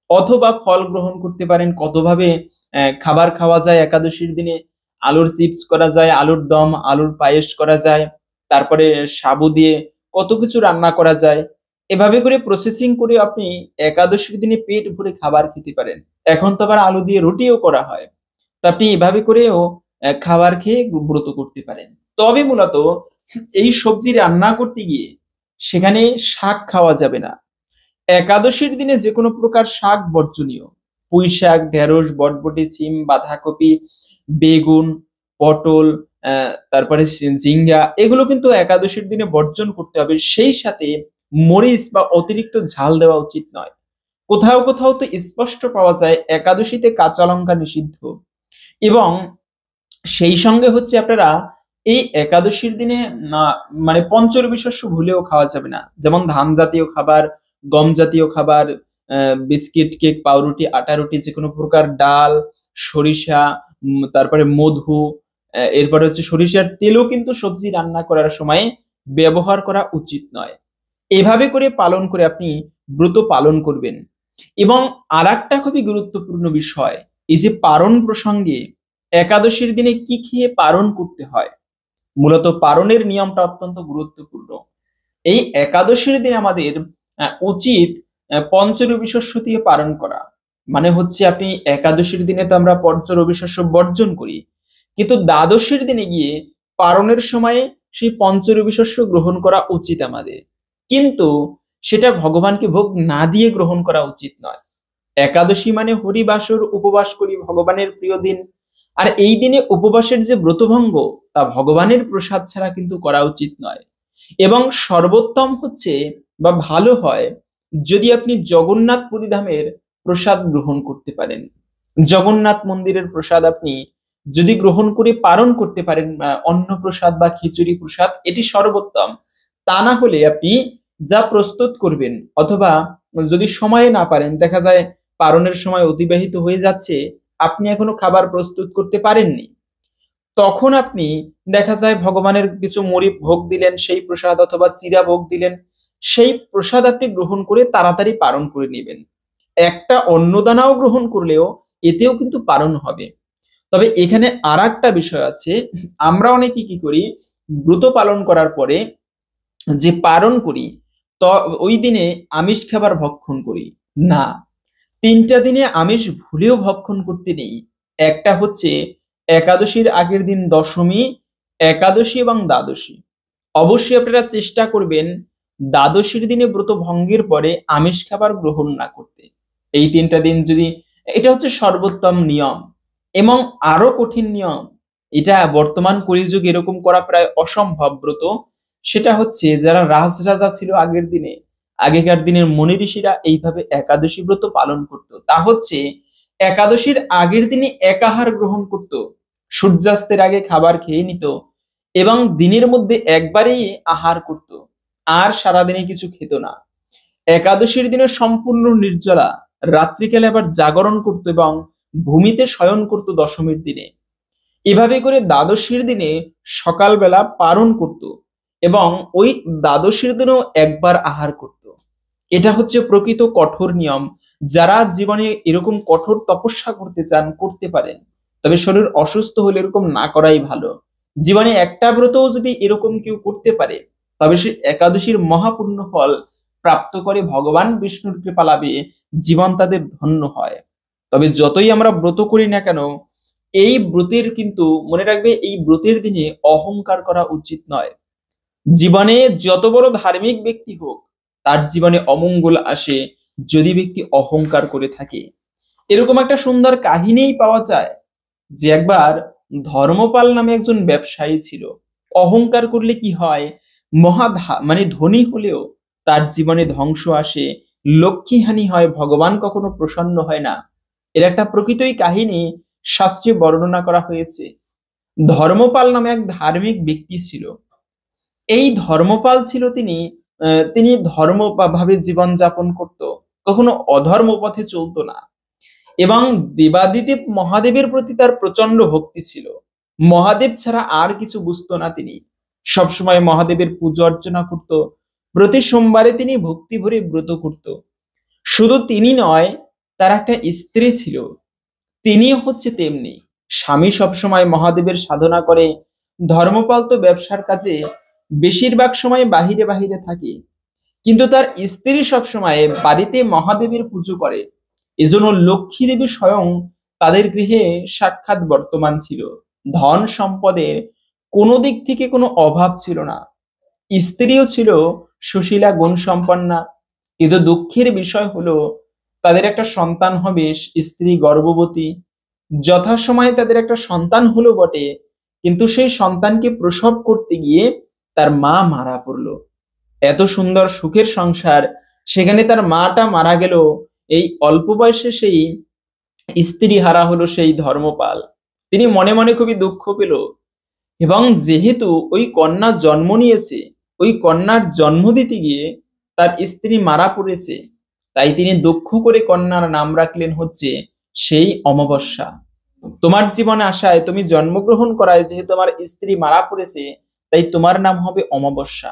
অথবা ফল গ্রহণ করতে পারেন। কতভাবে খাবার খাওয়া যায় একাদশীর দিনে, আলুর চিপস করা যায়, আলুর দম, আলুর পায়েস করা যায়, তারপরে সাবু দিয়ে কত কিছু রান্না করা যায়। এভাবে করে প্রসেসিং করে আপনি একাদশীর দিনে পেট ভরে খাবার খেতে পারেন। এখন তো আবার আলু দিয়ে রুটিও করা হয়, তো আপনি এভাবে করেও খাবার খেয়ে ব্রত করতে পারেন। তবে মূলত এই সবজি রান্না করতে গিয়ে সেখানে শাক খাওয়া যাবে না। একাদশীর দিনে যে কোনো প্রকার শাক বর্জনীয়। পুঁই শাক, ঢেঁড়স, বটবটি, সিম, বাঁধাকপি, বেগুন, পটল, তারপরে ঝিঙ্গা, এগুলো কিন্তু একাদশীর দিনে বর্জন করতে হবে। সেই সাথে মরিচ বা অতিরিক্ত ঝাল দেওয়া উচিত নয়। কোথাও কোথাও তো স্পষ্ট পাওয়া যায় একাদশীতে কাঁচা লঙ্কা নিষিদ্ধ। এবং সেই সঙ্গে হচ্ছে আপনারা এই একাদশীর দিনে না, মানে পঞ্চরবি শস্য ভুলেও খাওয়া যাবে না। যেমন ধান জাতীয় খাবার, গম জাতীয় খাবার, বিস্কিট, কেক, পাউরুটি, আটা রুটি, যে কোনো প্রকার ডাল, সরিষা, তারপরে মধু, এরপরে হচ্ছে সরিষার তেলও কিন্তু সবজি রান্না করার সময় ব্যবহার করা উচিত নয়। এভাবে করে পালন করে আপনি ব্রত পালন করবেন। এবং আরেকটা খুবই গুরুত্বপূর্ণ বিষয়, এই যে পারণ প্রসঙ্গে একাদশীর দিনে কি খেয়ে পারণ করতে হয়, মূলত পারণের নিয়মটা অত্যন্ত গুরুত্বপূর্ণ। এই একাদশীর দিন আমাদের উচিত পঞ্চরবি শস্য দিয়ে পালন করা। মানে হচ্ছে আপনি একাদশীর দিনে তো আমরা পঞ্চরবি শস্য বর্জন করি, কিন্তু দ্বাদশীর দিনে গিয়ে পারণের সময়ে সেই পঞ্চরবি শস্য গ্রহণ করা উচিত আমাদের। কিন্তু সেটা ভগবানকে ভোগ না দিয়ে গ্রহণ করা উচিত নয়। একাদশী মানে হরিবাসর উপবাস করি, ভগবানের প্রিয় দিন। আর এই দিনে উপবাসের যে ব্রতভঙ্গ, তা ভগবানের প্রসাদ ছাড়া কিন্তু করা উচিত নয়। এবং সর্বোত্তম হচ্ছে বা ভালো হয় যদি আপনি জগন্নাথ পুরীধামের প্রসাদ গ্রহণ করতে পারেন। জগন্নাথ মন্দিরের প্রসাদ আপনি যদি গ্রহণ করে পালন করতে পারেন, অন্ন প্রসাদ বা খিচুড়ি প্রসাদ, এটি সর্বোত্তম। তা না হলে আপনি যা প্রস্তুত করবেন, অথবা যদি সময়ে না পারেন, দেখা যায় পারণের সময় অতিবাহিত হয়ে যাচ্ছে, আপনি এখনো খাবার প্রস্তুত করতে পারেননি, তখন আপনি দেখা যায় ভগবানের কিছু মুড়ি ভোগ দিলেন সেই প্রসাদ, অথবা চিরা ভোগ দিলেন সেই প্রসাদ, আপনি গ্রহণ করে তাড়াতাড়ি পালন করে নেবেন। একটা অন্নদানাও গ্রহণ করলেও এতেও কিন্তু পালন হবে। তবে এখানে আর একটা বিষয় আছে, আমরা অনেকে কি করি, ব্রত পালন করার পরে যে পালন করি, তো ওই দিনে আমিষ খাবার ভক্ষণ করি না। ৩টা দিনে আমিষ ভুলেও ভক্ষণ করতে নেই। একটা হচ্ছে একাদশীর আগের দিন দশমী, একাদশী এবং দ্বাদশী। অবশ্যই আপনারা চেষ্টা করবেন দ্বাদশীর দিনে ব্রত ভঙ্গের পরে আমিষ খাবার গ্রহণ না করতে। এই ৩টা দিন যদি, এটা হচ্ছে সর্বোত্তম নিয়ম এবং আরো কঠিন নিয়ম, এটা বর্তমান কলিযুগে এরকম করা প্রায় অসম্ভব ব্রত। সেটা হচ্ছে যারা রাজরাজা ছিল আগের দিনে, আগেকার দিনের মুনি ঋষিরা এইভাবে একাদশী ব্রত পালন করত। তা হচ্ছে একাদশীর আগের দিনে একাহার গ্রহণ করত, সূর্যাস্তের আগে খাবার খেয়ে নিত এবং দিনের মধ্যে একবারেই আহার করত, আর সারাদিনে কিছু খেত না। একাদশীর দিনে সম্পূর্ণ নির্জলা, রাত্রিকালে আবার জাগরণ করত এবং ভূমিতে শয়ন করত দশমীর দিনে। এভাবে করে দ্বাদশীর দিনে সকালবেলা পালন করত এবং ওই দ্বাদশীর দিনেও একবার আহার করত। এটা হচ্ছে প্রকৃত কঠোর নিয়ম। যারা জীবনে এরকম কঠোর তপস্যা করতে চান করতে পারেন, তবে শরীর অসুস্থ হলে এরকম না করাই ভালো। জীবনে একটা ব্রতও যদি এরকম কেউ করতে পারে, তবে সে একাদশীর মহাপুণ্য ফল প্রাপ্ত করে ভগবান বিষ্ণুর কৃপা লাভে জীবন তাদের ধন্য হয়। তবে যতই আমরা ব্রত করি না কেন, এই ব্রতের কিন্তু মনে রাখবে, এই ব্রতের দিনে অহংকার করা উচিত নয়। জীবনে যত বড় ধার্মিক ব্যক্তি হোক, তার জীবনে অমঙ্গল আসে যদি ব্যক্তি অহংকার করে থাকে। এরকম একটা সুন্দর কাহিনীই পাওয়া যায় যে একবার ধর্মপাল নামে একজন ব্যবসায়ী ছিল। অহংকার করলে কি হয়, মানে ধনী হলেও তার জীবনে ধ্বংস আসে, লক্ষ্মীহানি হয়, ভগবান কখনো প্রসন্ন হয় না। এর একটা প্রকৃতই কাহিনী শাস্ত্রে বর্ণনা করা হয়েছে। ধর্মপাল নামে এক ধার্মিক ব্যক্তি ছিল। এই ধর্মপাল ছিল তিনি ধর্ম ভাবে জীবন যাপন করত, কখনো অধর্ম পথে চলতো না এবং দেবাদিদেব মহাদেবের প্রতি তার প্রচন্ড ভক্তি ছিল। মহাদেব ছাড়া আর কিছু বুঝতো না তিনি। সবসময় মহাদেবের পুজো অর্চনা করত। প্রতি সোমবারে তিনি ভক্তি ভরে ব্রত করত। শুধু তিনি নয়, তার একটা স্ত্রী ছিল, তিনিও হচ্ছে তেমনি। স্বামী সবসময় মহাদেবের সাধনা করে, ধর্মপাল তো ব্যবসার কাজে বেশিরভাগ সময় বাহিরে বাহিরে থাকে, কিন্তু তার স্ত্রী সবসময় বাড়িতে মহাদেবের পুজো করে। এজন্য লক্ষ্মী দেবী স্বয়ং তাদের গৃহে সাক্ষাৎ বর্তমান ছিল। ধন সম্পদের কোনো দিক থেকে কোনো অভাব ছিল না। স্ত্রীও ছিল সুশীলা গুণ সম্পন্না। কিন্তু দুঃখের বিষয় হলো তাদের একটা সন্তান হবে, স্ত্রী গর্ভবতী। যথাসময়ে তাদের একটা সন্তান হলো বটে, কিন্তু সেই সন্তানকে প্রসব করতে গিয়ে তার মা মারা পড়লো। এত সুন্দর সুখের সংসার, সেখানে তার মাটা মারা গেল। এই অল্প বয়সে সেই স্ত্রী হারা হলো সেই ধর্মপাল। তিনি মনে মনে খুবই দুঃখ পেল এবং যেহেতু ওই কন্যা জন্ম নিয়েছে, ওই কন্যার জন্ম দিতে গিয়ে তার স্ত্রী মারা পড়েছে, তাই তিনি দুঃখ করে কন্যার নাম রাখলেন হচ্ছে সেই অমাবস্যা। তোমার জীবনে আসায়, তুমি জন্মগ্রহণ করায় যেহেতু আমার স্ত্রী মারা পড়েছে, তাই তোমার নাম হবে অমাবস্যা।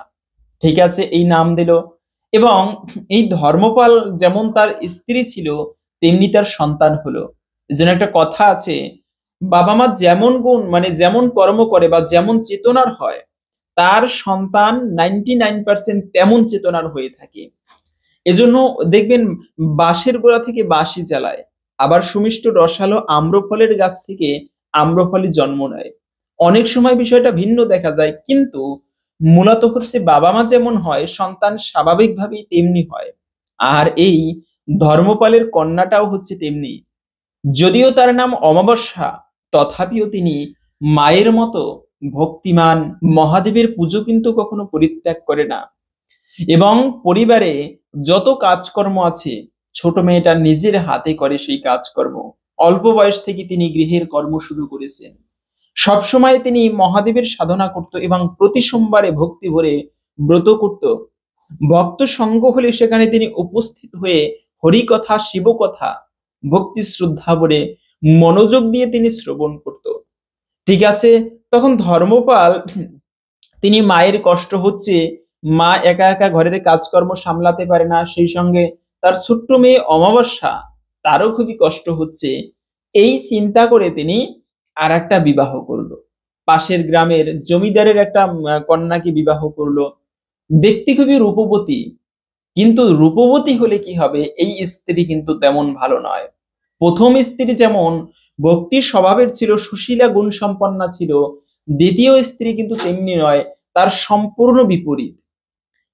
ঠিক আছে, এই নাম দিল। এবং এই ধর্মপাল যেমন তার স্ত্রী ছিল, তেমনি তার সন্তান হলো। যেন একটা কথা আছে, বাবা মা যেমন গুণ মানে যেমন কর্ম করে বা যেমন চেতনার হয়, তার সন্তান 99% তেমন চেতনার হয়ে থাকে। এজন্য দেখবেন বাঁশের গোড়া থেকে বাঁশই জ্বালায়, আবার সুমিষ্ট রসালো আম্রফলের গাছ থেকে আম্রফলই জন্ম নেয়। অনেক সময় বিষয়টা ভিন্ন দেখা যায়, কিন্তু মূলত হচ্ছে বাবা মা যেমন হয়, সন্তান স্বাভাবিকভাবেই তেমনি হয়। আর এই ধর্মপালের কন্যাটাও হচ্ছে তেমনি। যদিও তার নাম অমাবস্যা, তথাপিও তিনি মায়ের মতো ভক্তিমান। মহাদেবের পুজো কিন্তু কখনো পরিত্যাগ করে না এবং পরিবারে যত কাজকর্ম আছে, ছোট মেয়েটা নিজের হাতে করে সেই কাজকর্ম। অল্প বয়স থেকে তিনি গৃহের কর্ম শুরু করেছেন। সবসময় তিনি মহাদেবের সাধনা করত এবং প্রতি সোমবারে ভক্তি ভরে ব্রত করত। ভক্ত সঙ্গ হলে সেখানে তিনি উপস্থিত হয়ে হরিকথা, শিবকথা ভক্তি শ্রদ্ধা ভরে মনোযোগ দিয়ে তিনি শ্রবণ করত। ঠিক আছে, তখন ধর্মপাল, তিনি মায়ের কষ্ট হচ্ছে, মা একা একা ঘরের কাজকর্ম সামলাতে পারে না, সেই সঙ্গে তার ছোট্ট মেয়ে অমাবস্যা, তারও খুবই কষ্ট হচ্ছে। এই চিন্তা করে তিনি আর একটা বিবাহ করলো। পাশের গ্রামের জমিদারের একটা কন্যাকে বিবাহ করলো। দেখতে খুবই রূপবতী, কিন্তু রূপবতী হলে কি হবে, এই স্ত্রী কিন্তু তেমন ভালো নয়। প্রথম স্ত্রী যেমন ভক্তি স্বভাবের ছিল, সুশীলা গুণ সম্পন্না ছিল, দ্বিতীয় স্ত্রী কিন্তু তেমনি নয়, তার সম্পূর্ণ বিপরীত।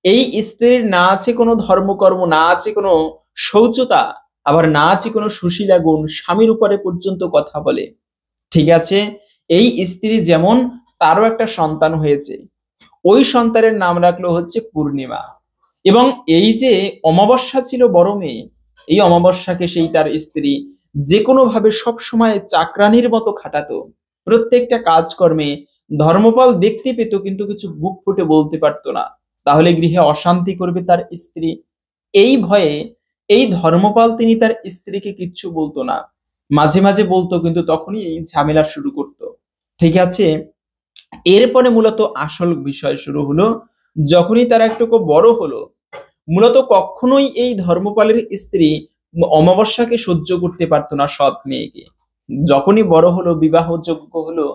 এই স্ত্রীর না আছে কোনো ধর্মকর্ম, না আছে কোনো শৌচতা, আবার না আছে কোনো সুশীলা গুণ, স্বামীর উপরে পর্যন্ত কথা বলে। ঠিক আছে, এই স্ত্রী যেমন, তারও একটা সন্তান হয়েছে। ওই সন্তানের নাম রাখলো হচ্ছে পূর্ণিমা। এবং এই যে অমাবস্যা ছিল বড় মেয়ে, এই অমাবস্যাকে সেই তার স্ত্রী যে কোনো ভাবে সবসময় চাকরানির মতো খাটাতো। প্রত্যেকটা কাজকর্মে ধর্মপাল দেখতে পেত, কিন্তু কিছু বুক ফুটে বলতে পারতো না, তাহলে গৃহে অশান্তি করবে তার স্ত্রী। এই ভয়ে এই ধর্মপাল তিনি তার স্ত্রীকে কিচ্ছু বলতো না। মাঝে মাঝে বলতো, কিন্তু তখনই এই ঝামেলা শুরু করতো। ঠিক আছে, এরপরে মূলত আসল বিষয় শুরু হলো, যখনই তারা একটু বড় হলো। মূলত কখনোই এই ধর্মপালের স্ত্রী অমাবস্যাকে সহ্য করতে পারতো না, সৎ মেয়েকে। যখনই বড় হলো, বিবাহযোগ্য হলো,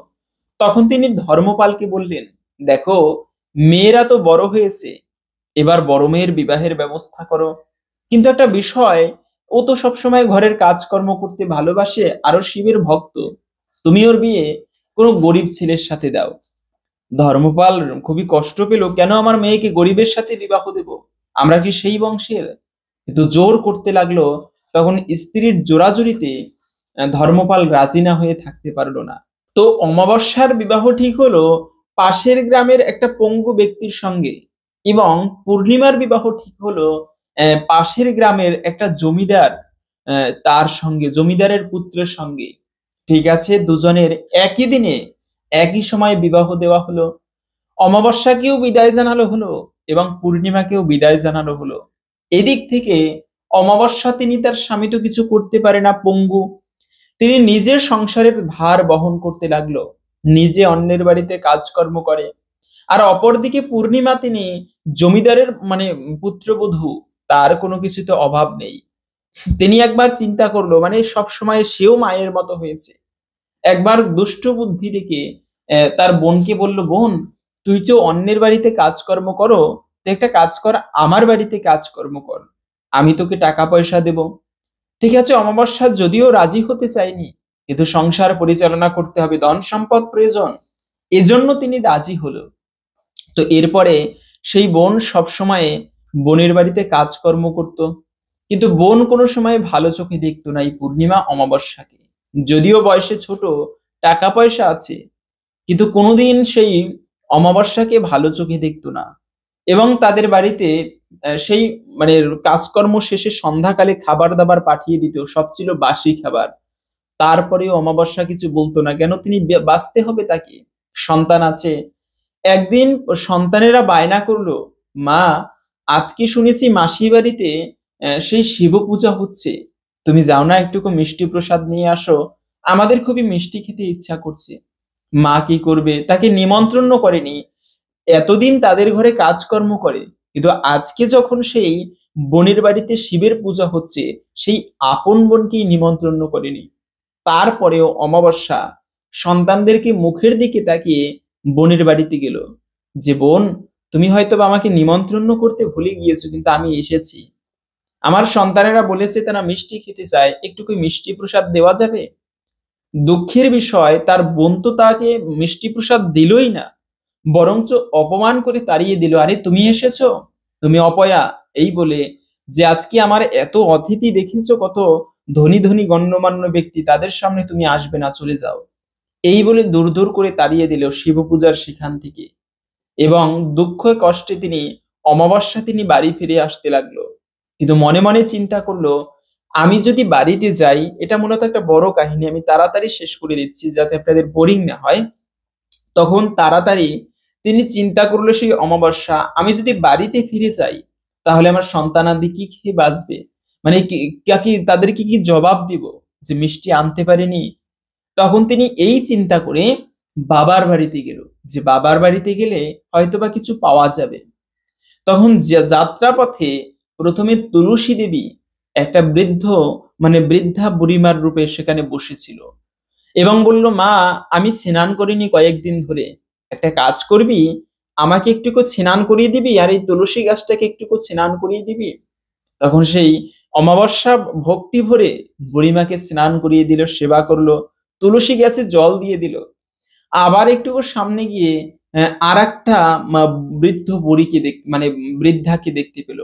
তখন তিনি ধর্মপালকে বললেন, দেখো, মেয়েরা তো বড় হয়েছে, এবার বড় মেয়ের বিবাহের ব্যবস্থা করো। কিন্তু একটা বিষয়, ও তো সবসময় ঘরের কাজকর্ম করতে ভালোবাসে, আরো শিবের ভক্ত, তুমি ওর বিয়ে কোনো গরিব ছেলের সাথে দাও। ধর্মপাল খুবই কষ্ট পেল, কেন আমার মেয়েকে গরিবের সাথে বিবাহ দেব, আমরা কি সেই বংশের? কিন্তু জোর করতে লাগলো। তখন স্ত্রীর জোরাজুরিতে ধর্মপাল রাজি না হয়ে থাকতে পারলো না। তো অমাবস্যার বিবাহ ঠিক হলো পাশের গ্রামের একটা পঙ্গু ব্যক্তির সঙ্গে, এবং পূর্ণিমার বিবাহ ঠিক হলো পাশের গ্রামের একটা জমিদার, তার সঙ্গে, জমিদারের পুত্রের সঙ্গে। ঠিক আছে, দুজনের একই দিনে একই সময় বিবাহ দেওয়া হলো। অমাবস্যাকেও বিদায় জানানো হলো এবং পূর্ণিমাকেও বিদায় জানানো হলো। এদিক থেকে অমাবস্যা, তিনি তার স্বামী তো কিছু করতে পারে না, পঙ্গু, তিনি নিজের সংসারের ভার বহন করতে লাগলো, নিজে অন্যের বাড়িতে কাজকর্ম করে। আর অপরদিকে পূর্ণিমা, তিনি জমিদারের পুত্রবধূ, তার কোনো কিছুতে অভাব নেই। তিনি একবার চিন্তা করলো, সব সময় সেও মায়ের মতো হয়েছে। একবার দুষ্ট বুদ্ধি রেখে তার বোনকে বলল, বোন, তুই তো অন্যের বাড়িতে কাজকর্ম করো, তো একটা কাজ কর, আমার বাড়িতে কাজকর্ম কর, আমি তোকে টাকা পয়সা দেব। ঠিক আছে, অমাবস্যা যদিও রাজি হতে চায়নি, কিন্তু সংসার পরিচালনা করতে হবে, ধন সম্পদ প্রয়োজন, এজন্য তিনি রাজি হলো। তো এরপরে সেই বোন সব সময় বোনের বাড়িতে কাজকর্ম করত, কিন্তু বোন কোনো সময় ভালো চোখে দেখতো না এই পূর্ণিমা অমাবস্যাকে। যদিও বয়সে ছোট, টাকা পয়সা আছে, কিন্তু কোনোদিন সেই অমাবস্যাকে ভালো চোখে দেখতো না। এবং তাদের বাড়িতে সেই কাজকর্ম শেষে সন্ধ্যাকালে খাবার দাবার পাঠিয়ে দিত, সব ছিল বাসি খাবার। তারপরেও অমাবস্যা কিছু বলতো না, কেন, তিনি বাঁচতে হবে তাকে, সন্তান আছে। একদিন সন্তানেরা বায়না করলো, মা, আজকে শুনেছি মাসি বাড়িতে সেই শিব পূজা হচ্ছে, তুমি যাও না, একটুকু মিষ্টি প্রসাদ নিয়ে আসো, আমাদের খুবই মিষ্টি খেতে ইচ্ছা করছে। মা কি করবে, তাকে নিমন্ত্রণ করেনি, এতদিন তাদের ঘরে কাজকর্ম করে, কিন্তু আজকে যখন সেই বোনের বাড়িতে শিবের পূজা হচ্ছে, সেই আপন বোনকেই নিমন্ত্রণ করেনি। তারপরেও অমাবস্যা সন্তানদেরকে মুখের দিকে তাকিয়ে বোনের বাড়িতে গেল, যে বোন, তুমি হয়তো আমাকে নিমন্ত্রণ করতে ভুলে গিয়েছো, কিন্তু আমি এসেছি। আমার সন্তানেরা বলেছে তারা মিষ্টি খেতে চায়, একটু কি মিষ্টি প্রসাদ দেওয়া যাবে? দুঃখের বিষয়, তার বোন তো তাকে মিষ্টি প্রসাদ দিলই না, বরঞ্চ অপমান করে তাড়িয়ে দিল। আরে, তুমি এসেছো, তুমি অপয়া, এই বলে, যে আজকে আমার এত অতিথি দেখেছো, কত ধনী ধনী গণ্যমান্য ব্যক্তি, তাদের সামনে তুমি আসবে না, চলে যাও, এই বলে দূর দূর করে তাড়িয়ে দিল শিব পূজার সেখান থেকে। এবং দুঃখ কষ্টে তিনি অমাবস্যা, তিনি বাড়ি ফিরে আসতে লাগলো। কিন্তু মনে মনে চিন্তা করলো, আমি যদি বাড়িতে যাই, এটা মূলত একটা বড় কাহিনী, আমি তাড়াতাড়ি শেষ করে দিচ্ছি যাতে আপনাদের বোরিং না হয়। তখন তাড়াতাড়ি তিনি চিন্তা করলো, সেই অমাবস্যা, আমি যদি বাড়িতে ফিরে যাই, তাহলে আমার সন্তানাদি কি খেয়ে বাঁচবে, তাদেরকে কি জবাব দিব যে মিষ্টি আনতে পারিনি। তখন তিনি এই চিন্তা করে বাবার বাড়িতে গেল, যে বাবার বাড়িতে গেলে হয়তোবা কিছু পাওয়া যাবে। তখন যাত্রা পথে প্রথমে তুলসী দেবী একটা বৃদ্ধ বৃদ্ধা বুড়িমার রূপে সেখানে বসেছিল এবং বলল, মা, আমি স্নান করিনি কয়েকদিন ধরে, একটা কাজ করবি, আমাকে একটুকু স্নান করিয়ে দিবি আর এই তুলসী গাছটাকে একটুকু স্নান করিয়ে দিবি। তখন সেই অমাবস্যা ভক্তি ভরে বুড়িমাকে স্নান করিয়ে দিল, সেবা করলো, তুলসী গাছে জল দিয়ে দিল। আবার একটুকু সামনে গিয়ে আর একটা বৃদ্ধ বুড়িকে বৃদ্ধাকে দেখতে পেল।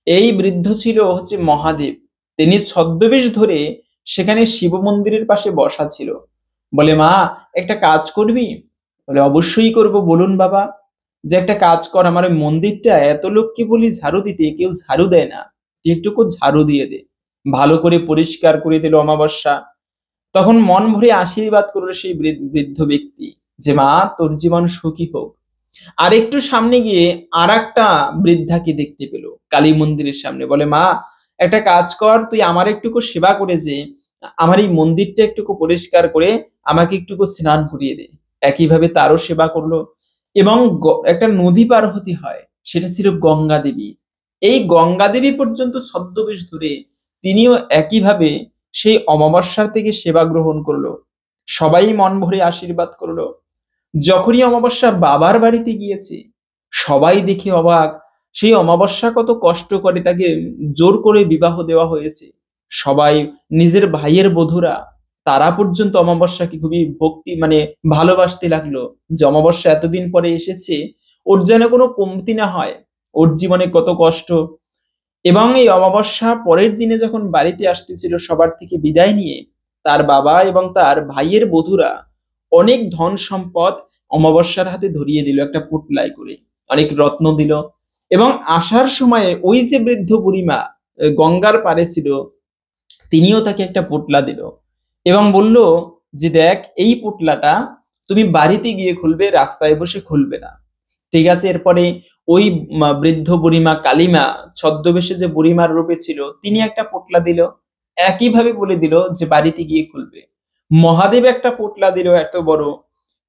এই বৃদ্ধ ছিল হচ্ছে মহাদেব। তিনি ছদ্মবেশ ধরে সেখানে শিব মন্দিরের পাশে বসা ছিল। বলে, মা, একটা কাজ করবি? বলে, অবশ্যই করব, বলুন বাবা। যে একটা কাজ কর, আমার ওই মন্দিরটা এত লোককে বলি ঝাড়ু দিতে, কেউ ঝাড়ু দেয় না, তুই একটুকু ঝাড়ু দিয়ে দে। ভালো করে পরিষ্কার করে দিল অমাবস্যা। তখন মন ভরে আশীর্বাদ করলো সেই বৃদ্ধ ব্যক্তি যে, মা, তোর জীবন সুখী হোক। আর একটু সামনে গিয়ে আর একটা বৃদ্ধাকে দেখতে পেল কালী মন্দিরের সামনে। বলে, মা, একটা কাজ কর, তুই আমার একটুকু সেবা করে যে আমার এই মন্দিরটা একটুকু পরিষ্কার করে আমাকে একটুকু স্নান করিয়ে দে। একইভাবে তারও সেবা করলো এবং একটা নদী পার হতে হয়, সেটা ছিল গঙ্গা দেবী। এই গঙ্গা দেবী পর্যন্ত ছদ্মবেশ ধরে তিনিও একইভাবে সেই অমাবস্যার থেকে সেবা গ্রহণ করলো। সবাই মন ভরে আশীর্বাদ করলো। যখনই অমাবস্যা বাবার বাড়িতে গিয়েছে, সবাই দেখে অবাক। সেই অমাবস্যা কত কষ্ট করে তাকে জোর করে বিবাহ দেওয়া হয়েছে। সবাই নিজের ভাইয়ের বধূরা, তারা পর্যন্ত অমাবস্যাকে খুবই ভক্তি ভালোবাসতে লাগলো যে অমাবস্যা এতদিন পরে এসেছে, ওর যেন কোনো কমতি না হয়, ওর জীবনে কত কষ্ট। এবং এই অমাবস্যা পরের দিনে যখন বাড়িতে আসতেছিল সবার থেকে বিদায় নিয়ে, তার বাবা এবং তার ভাইয়ের বধূরা অনেক ধন সম্পদ অমাবস্যার হাতে ধরিয়ে দিল একটা পুটলায় করে, অনেক রত্ন দিল। এবং আসার সময়ে ওই যে বৃদ্ধ বুড়িমা গঙ্গার পাড়ে ছিল, তিনিও তাকে একটা পুটলা দিল এবং বলল যে, দেখ, এই পুটলাটা তুমি বাড়িতে গিয়ে খুলবে, রাস্তায় বসে খুলবে না, ঠিক আছে? এরপরে ওই বৃদ্ধ বুড়িমা কালিমা ছদ্মবেশে যে বুড়িমার রূপে ছিল, তিনি একটা পোটলা দিল, একইভাবে বলে দিল যে বাড়িতে গিয়ে খুলবে। মহাদেব একটা পোটলা দিল এত বড়,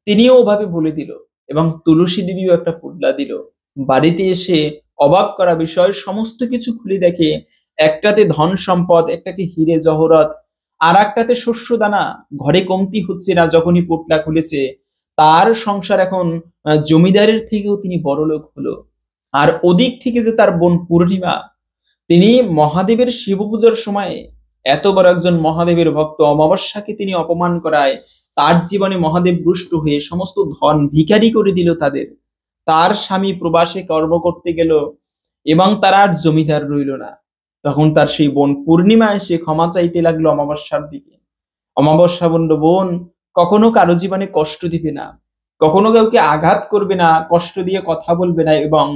তিনিও ওভাবে বলে দিল। এবং তুলসী দেবীও একটা পোটলা দিল। বাড়িতে এসে অবাক করা বিষয়, সমস্ত কিছু খুলে দেখে একটাতে ধন সম্পদ, একটাতে হিরে জহরত, আর একটাতে শস্য দানা, ঘরে কমতি হচ্ছে না। যখনই পোটলা খুলেছে, তার সংসার এখন জমিদারের থেকেও তিনি বড়লোক হলো। আর ওদিক থেকে যে তার বোন পূর্ণিমা, তিনি মহাদেবের শিব পূজার সময়, এত বড় একজন মহাদেবের ভক্ত, অমাবস্যাকে তিনি অপমান করায় তার জীবনে মহাদেব রুষ্ট হয়ে সমস্ত ধন ভিখারি করে দিল তাদের। তার স্বামী প্রবাসে কর্ম করতে গেল এবং তার আর জমিদার রইল না। তখন তার সেই বোন পূর্ণিমা এসে ক্ষমা চাইতে লাগলো অমাবস্যার দিকে। অমাবস্যা বলল, বোন, কখনো কারো জীবনে কষ্ট দিবে না, কখনো কাউকে আঘাত করবে না, কষ্ট দিয়ে কথা বলবে না, এবং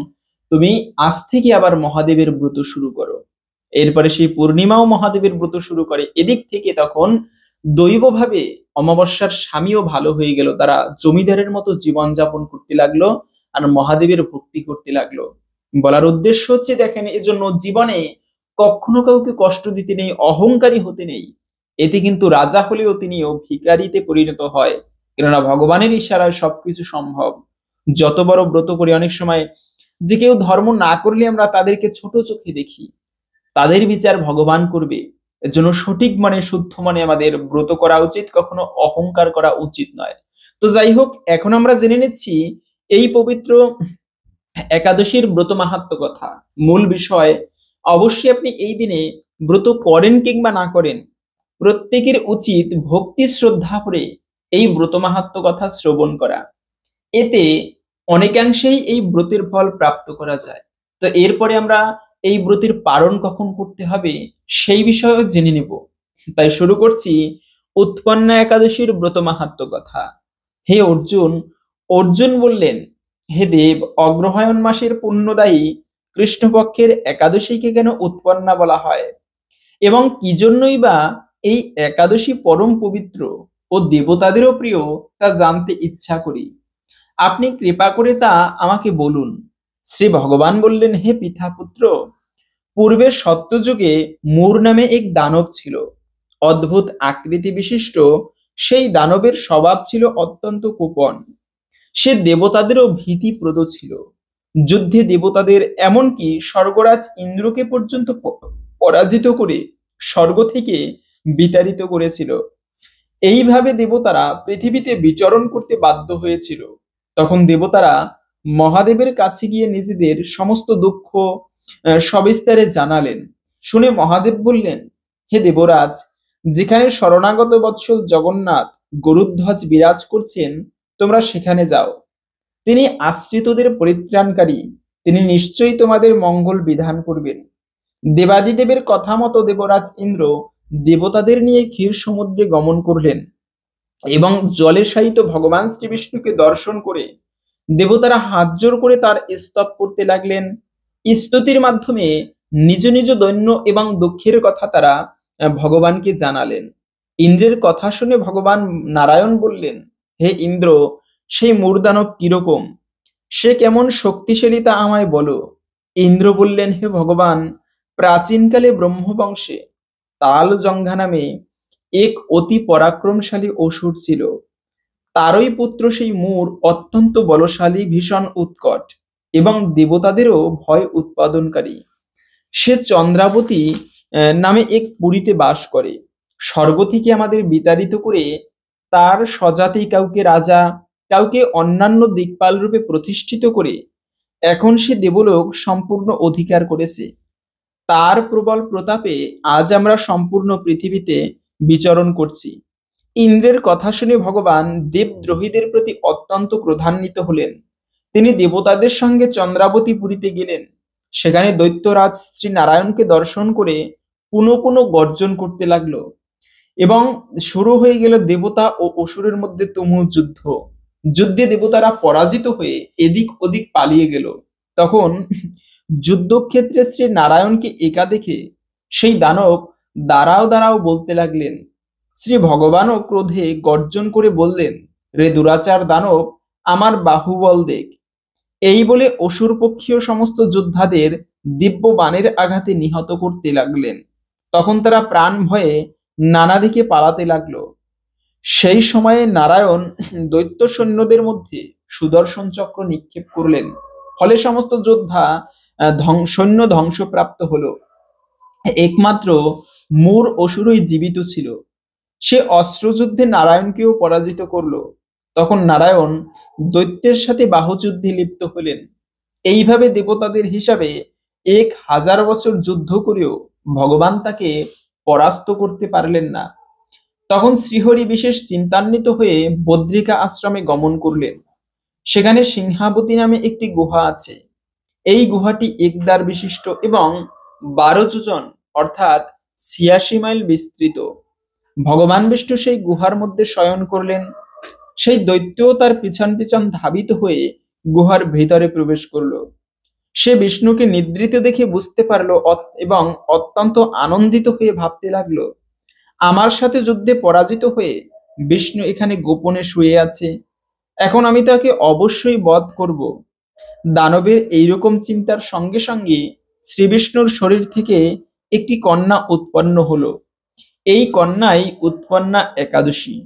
তুমি আজ থেকে আবার মহাদেবের ব্রত শুরু করো। এরপরে সেই পূর্ণিমাও মহাদেবের ব্রত শুরু করে। এদিক থেকে তখন দৈবভাবে অমাবস্যার স্বামীও ভালো হয়ে গেল, তারা জমিদারের মতো জীবন যাপন করতে লাগলো আর মহাদেবের ভক্তি করতে লাগলো। বলার উদ্দেশ্য হচ্ছে, দেখেন, এজন্য জীবনে কখনো কাউকে কষ্ট দিতে নেই, অহংকারী হতে নেই। এতে কিন্তু রাজা হলেও তিনিও ভিখারিতে পরিণত হয়, কেননা ভগবানের ইশারায় সবকিছু সম্ভব। যত বড় ব্রত করি, অনেক সময় যে কেউ ধর্ম না করলে আমরা তাদেরকে ছোট চোখে দেখি, তাদের বিচার ভগবান করবে। এর জন্য সঠিক শুদ্ধ আমাদের ব্রত করা উচিত, কখনো অহংকার করা উচিত নয়। তো যাই হোক, এখন আমরা জেনে নিচ্ছি এই পবিত্র একাদশীর ব্রত মাহাত্ম্য কথা। মূল বিষয়, অবশ্যই আপনি এই দিনে ব্রত করেন কিংবা না করেন, প্রত্যেকের উচিত ভক্তি শ্রদ্ধা করে এই ব্রত মাহাত্ম্য কথা শ্রবণ করা। এতে অনেকাংশেই এই ব্রতের ফল প্রাপ্ত করা যায়। তো এরপরে আমরা এই ব্রতের পালন কখন করতে হবে সেই বিষয়েও জেনে নেব। তাই শুরু করছি উৎপন্না একাদশীর ব্রত মাহাত্ম্য কথা। হে অর্জুন, অর্জুন বললেন, হে দেব, অগ্রহায়ণ মাসের পুণ্যদায়ী কৃষ্ণপক্ষের একাদশীকে কেন উৎপন্না বলা হয় এবং কি জন্যই বা এই একাদশী পরম পবিত্র ও দেবতাদেরও প্রিয়, তা জানতে ইচ্ছা করি। আপনি কৃপা করে তা আমাকে বলুন। শ্রী ভগবান বললেন, হে পিতাপুত্র, পূর্বে সত্যযুগে মূর নামে এক দানব ছিল। অদ্ভুত আকৃতি বিশিষ্ট সেই দানবের স্বভাব ছিল অত্যন্ত কোপন। সে দেবতাদেরও ভীতিপ্রদ ছিল। যুদ্ধে দেবতাদের, এমনকি স্বর্গরাজ ইন্দ্রকে পর্যন্ত পরাজিত করে স্বর্গ থেকে বিতাড়িত করেছিল। এইভাবে দেবতারা পৃথিবীতে বিচরণ করতে বাধ্য হয়েছিল। তখন দেবতারা মহাদেবের কাছে গিয়ে নিজেদের সমস্ত দুঃখ সবিস্তারে জানালেন। শুনে মহাদেব বললেন, হে দেবরাজ, যেখানে শরণাগত বৎসল জগন্নাথ গরুধ্বজ বিরাজ করছেন, তোমরা সেখানে যাও। তিনি আশ্রিতদের পরিত্রাণকারী, তিনি নিশ্চয়ই তোমাদের মঙ্গল বিধান করবেন। দেবাদিদেবের কথা মতো দেবরাজ ইন্দ্র দেবতাদের নিয়ে ক্ষীর সমুদ্রে গমন করলেন এবং জলে শায়িত ভগবান শ্রীবিষ্ণুকে দর্শন করে দেবতারা হাত জোড় করে তার স্তব করতে লাগলেন। স্তুতির মাধ্যমে নিজ নিজ দৈন্য এবং দুঃখের কথা তারা ভগবানকে জানালেন। ইন্দ্রের কথা শুনে ভগবান নারায়ণ বললেন, হে ইন্দ্র, সেই মূর্দানব কিরকম, সে কেমন শক্তিশালী তা আমায় বলো। ইন্দ্র বললেন, হে ভগবান, প্রাচীনকালে ব্রহ্মবংশে তালজঙ্ঘা নামে এক অতি পরাক্রমশালী অসুর ছিল। তারই পুত্র সেই মূর অত্যন্ত বলশালী, ভীষণ উৎকট এবং দেবতাদেরও ভয় উৎপাদনকারী। সে চন্দ্রাবতী নামে এক পুরীতে বাস করে। স্বর্গ থেকে আমাদের বিতাড়িত করে তার স্বজাতি কাউকে রাজা, কাউকে অন্যান্য দিকপাল রূপে প্রতিষ্ঠিত করে এখন সে দেবলোক সম্পূর্ণ অধিকার করেছে। তার প্রবল প্রতাপে আজ আমরা সম্পূর্ণ পৃথিবীতে বিচরণ করছি। ইন্দ্রের কথা শুনে ভগবান দেবদ্রোহীদের প্রতি অত্যন্ত ক্রোধান্বিত হলেন। তিনি দেবতাদের সঙ্গে চন্দ্রাবতী পুরীতে গেলেন। সেখানে দৈত্যরাজ শ্রী নারায়ণকে দর্শন করে পুনঃ পুনঃ গর্জন করতে লাগলো এবং শুরু হয়ে গেল দেবতা ও অসুরের মধ্যে তুমুল যুদ্ধ। যুদ্ধে দেবতারা পরাজিত হয়ে এদিক ওদিক পালিয়ে গেল। তখন যুদ্ধক্ষেত্রে শ্রী নারায়ণকে একা দেখে সেই দানব দাঁড়াও দাঁড়াও বলতে লাগলেন। শ্রী ভগবানও ক্রোধে গর্জন করে বললেন, রে দুরাচার দানব, আমার বাহুবল দেখ। এই বলে অসুর পক্ষীয় সমস্ত যোদ্ধাদের দিব্য বাণের আঘাতে নিহত করতে লাগলেন। তখন তারা প্রাণ ভয়ে নানা দিকে পালাতে লাগলো। সেই সময়ে নারায়ণ দৈত্য সৈন্যদের মধ্যে সুদর্শন চক্র নিক্ষেপ করলেন। ফলে সমস্ত যোদ্ধা সৈন্য ধ্বংসপ্রাপ্ত হলো। একমাত্র মূর অসুরই জীবিত ছিল। সে অস্ত্রযুদ্ধে নারায়ণকেও পরাজিত করলো। তখন নারায়ণ দৈত্যের সাথে বাহুযুদ্ধে লিপ্ত হলেন। এইভাবে দেবতাদের হিসাবে 1000 বছর যুদ্ধ করেও ভগবান তাকে পরাস্ত করতে পারলেন না। তখন শ্রীহরি বিশেষ চিন্তান্বিত হয়ে বদ্রিকা আশ্রমে গমন করলেন। সেখানে সিংহাবতী নামে একটি গুহা আছে। এই গুহাটি একদ্বার বিশিষ্ট এবং 12 যোজন অর্থাৎ 86 মাইল বিস্তৃত। ভগবান বিষ্ণু সেই গুহার মধ্যে শয়ন করলেন। সেই দৈত্যও তার পিছন পিছন ধাবিত হয়ে গুহার ভিতরে প্রবেশ করলো। সে বিষ্ণুকে নিদ্রিত দেখে বুঝতে পারলো এবং অত্যন্ত আনন্দিত হয়ে ভাবতে লাগলো, আমার সাথে যুদ্ধে পরাজিত হয়ে বিষ্ণু এখানে গোপনে শুয়ে আছে। এখন আমি তাকে অবশ্যই বধ করব। দানবের এইরকম চিন্তার সঙ্গে সঙ্গে শ্রীবিষ্ণুর শরীর থেকে একটি কন্যা উৎপন্ন হলো। এই কন্যাই উৎপন্না একাদশী।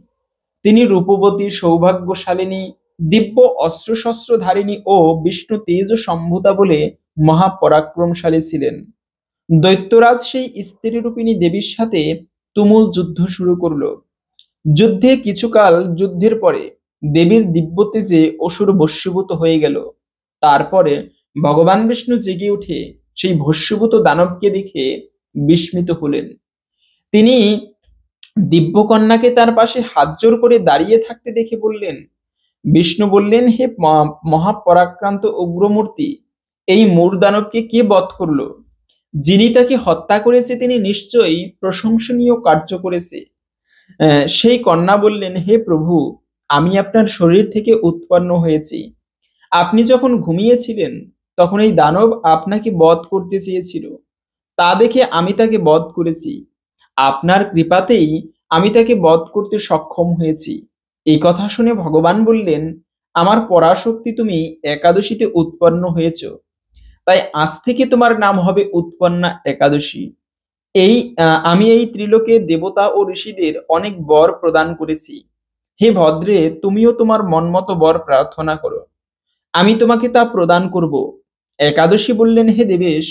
তিনি রূপবতী, সৌভাগ্যশালিনী, দিব্য অস্ত্রশস্ত্র ধারিণী ও বিষ্ণু তেজ সম্ভূতা বলে মহাপরাক্রমশালী ছিলেন। দৈত্যরাজ সেই স্ত্রী রূপিণী দেবীর সাথে তুমুল যুদ্ধ শুরু করলো। কিছুকাল যুদ্ধের পরে দেবীর দিব্য তেজে অসুর ভস্মীভূত হয়ে গেল। তারপরে ভগবান বিষ্ণু জেগে উঠে সেই ভস্মীভূত দানবকে দেখে বিস্মিত হলেন। তিনি দিব্যকন্যাকে তার পাশে হাত জোড় করে দাঁড়িয়ে থাকতে দেখে বললেন, বিষ্ণু বললেন, হে মহাপরাক্রান্ত উগ্রমূর্তি, এই মূর দানবকে কে বধ করলো? যিনি তাকে হত্যা করেছে তিনি নিশ্চয়ই প্রশংসনীয় কার্য করেছে। সেই কন্যা বললেন, হে প্রভু, আমি আপনার শরীর থেকে উৎপন্ন হয়েছি। আপনি যখন ঘুমিয়েছিলেন তখন এই দানব আপনাকে বধ করতে চেয়েছিল। তা দেখে আমি তাকে বধ করেছি। আপনার কৃপাতেই আমি তাকে বধ করতে সক্ষম হয়েছি। এই কথা শুনে ভগবান বললেন, আমার পরাশক্তি, তুমি একাদশীতে উৎপন্ন হয়েছ, তাই আজ থেকে তোমার নাম হবে উৎপন্না একাদশী। আমি এই ত্রিলোকে দেবতা ও ঋষিদের অনেক বর প্রদান করেছি। হে ভদ্রে, তুমিও তোমার মনমতো বর প্রার্থনা করো, আমি তোমাকে তা প্রদান করব। একাদশী বললেন, হে দেবেশ,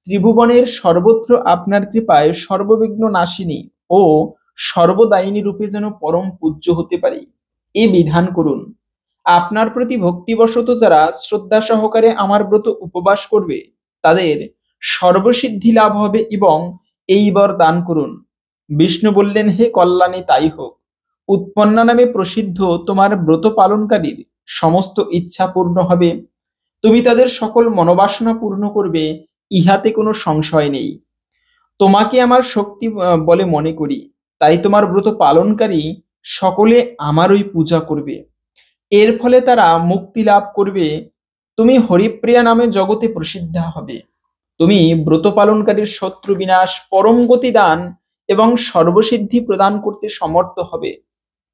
ত্রিভুবনের সর্বত্র আপনার কৃপায় সর্ববিঘ্ন নাশিনী ও সর্বদায়িনী রূপে যেন পরম পূজ্য হতে পারি, এ বিধান করুন। আপনার প্রতি ভক্তিবশত যারা শ্রদ্ধা সহকারে আমার ব্রত উপবাস করবে তাদের সর্বসিদ্ধি লাভ হবে এবং এই বর দান করুন। বিষ্ণু বললেন, হে কল্যাণী তাই হোক। উৎপন্না নামে প্রসিদ্ধ তোমার ব্রত পালনকারীর সমস্ত ইচ্ছা পূর্ণ হবে, তুমি তাদের সকল মনোবাসনা পূর্ণ করবে, ইহাতে কোনো সংশয় নেই। তোমাকে আমার শক্তি বলে মনে করি, তাই তোমার ব্রত পালনকারী সকলে আমারই পূজা করবে। এর ফলে তারা মুক্তি লাভ করবে, তুমি হরিপ্রিয়া নামে জগতে প্রসিদ্ধা হবে। তুমি ব্রত পালনকারীর শত্রু বিনাশ, পরম গতি দান এবং সর্বসিদ্ধি প্রদান করতে সমর্থ হবে।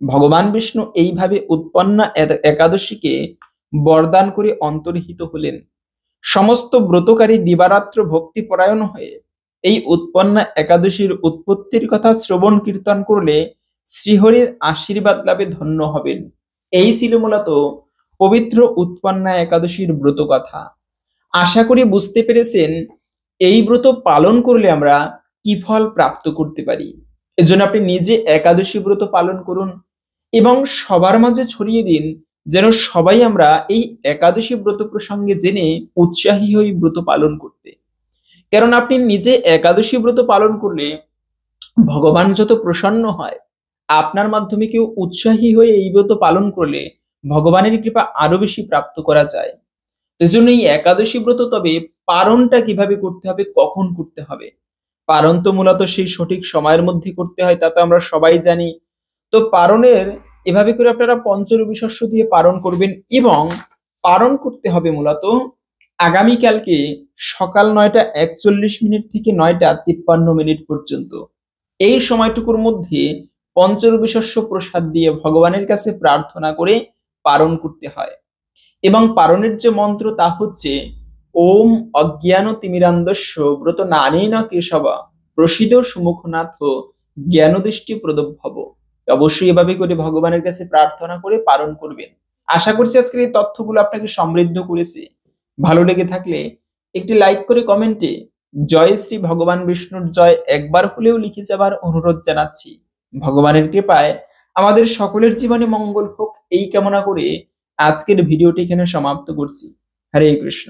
ভগবান বিষ্ণু এইভাবে উৎপন্না একাদশীকে বরদান করে অন্তর্হিত হলেন। সমস্ত ব্রতকারী দিবারাত্র ভক্তিপরায়ণ হয়ে এই উৎপন্না একাদশীর উৎপত্তির কথা শ্রবণ কীর্তন করলে শ্রীহরির আশীর্বাদ লাভে ধন্য হবেন। এই ছিল মূলত পবিত্র উৎপন্না একাদশীর ব্রত কথা। আশা করি বুঝতে পেরেছেন এই ব্রত পালন করলে আমরা কি ফল প্রাপ্ত করতে পারি। এজন্য আপনি নিজে একাদশী ব্রত পালন করুন এবং সবার মাঝে ছড়িয়ে দিন, যেন সবাই আমরা এই একাদশী ব্রত প্রসঙ্গে জেনে উৎসাহী হই ব্রত পালন করতে। কারণ আপনি নিজে একাদশী ব্রত পালন করলে ভগবান যত প্রসন্ন হয়, আপনার মাধ্যমে কেউ উৎসাহী হয়ে এই ব্রত পালন করলে ভগবানের কৃপা আরো বেশি প্রাপ্ত করা যায়। এজন্য এই একাদশী ব্রত, তবে পালনটা কিভাবে করতে হবে, কখন করতে হবে? পালন তো মূলত সেই সঠিক সময়ের মধ্যে করতে হয়, তা তো আমরা সবাই জানি। তো পালনের এভাবে করে আপনারা পঞ্চরবি শস্য দিয়ে পালন করবেন এবং পালন করতে হবে মূলত আগামীকালকে সকাল 9টা 41 মিনিট থেকে 9টা 53 মিনিট পর্যন্ত। এই সময়টুকুর মধ্যে পঞ্চরবি শস্য প্রসাদ দিয়ে ভগবানের কাছে প্রার্থনা করে পালন করতে হয়। এবং পালনের যে মন্ত্র তা হচ্ছে, ওম অজ্ঞান তিমিরান্ধস্য ব্রত নানেন কেশবা প্রসিদ সুমুখনাথ জ্ঞানদৃষ্টি প্রদভব। অবশ্যই এভাবে করে ভগবানের কাছে প্রার্থনা করে পালন করবেন। আশা করছি আজকের এই তথ্যগুলো আপনাকে সমৃদ্ধ করেছে। ভালো লেগে থাকলে একটি লাইক করে কমেন্টে জয় শ্রী ভগবান বিষ্ণুর জয় একবার হলেও লিখে যাবার অনুরোধ জানাচ্ছি। ভগবানের কৃপায় আমাদের সকলের জীবনে মঙ্গল হোক, এই কামনা করে আজকের ভিডিওটি এখানে সমাপ্ত করছি। হরে কৃষ্ণ।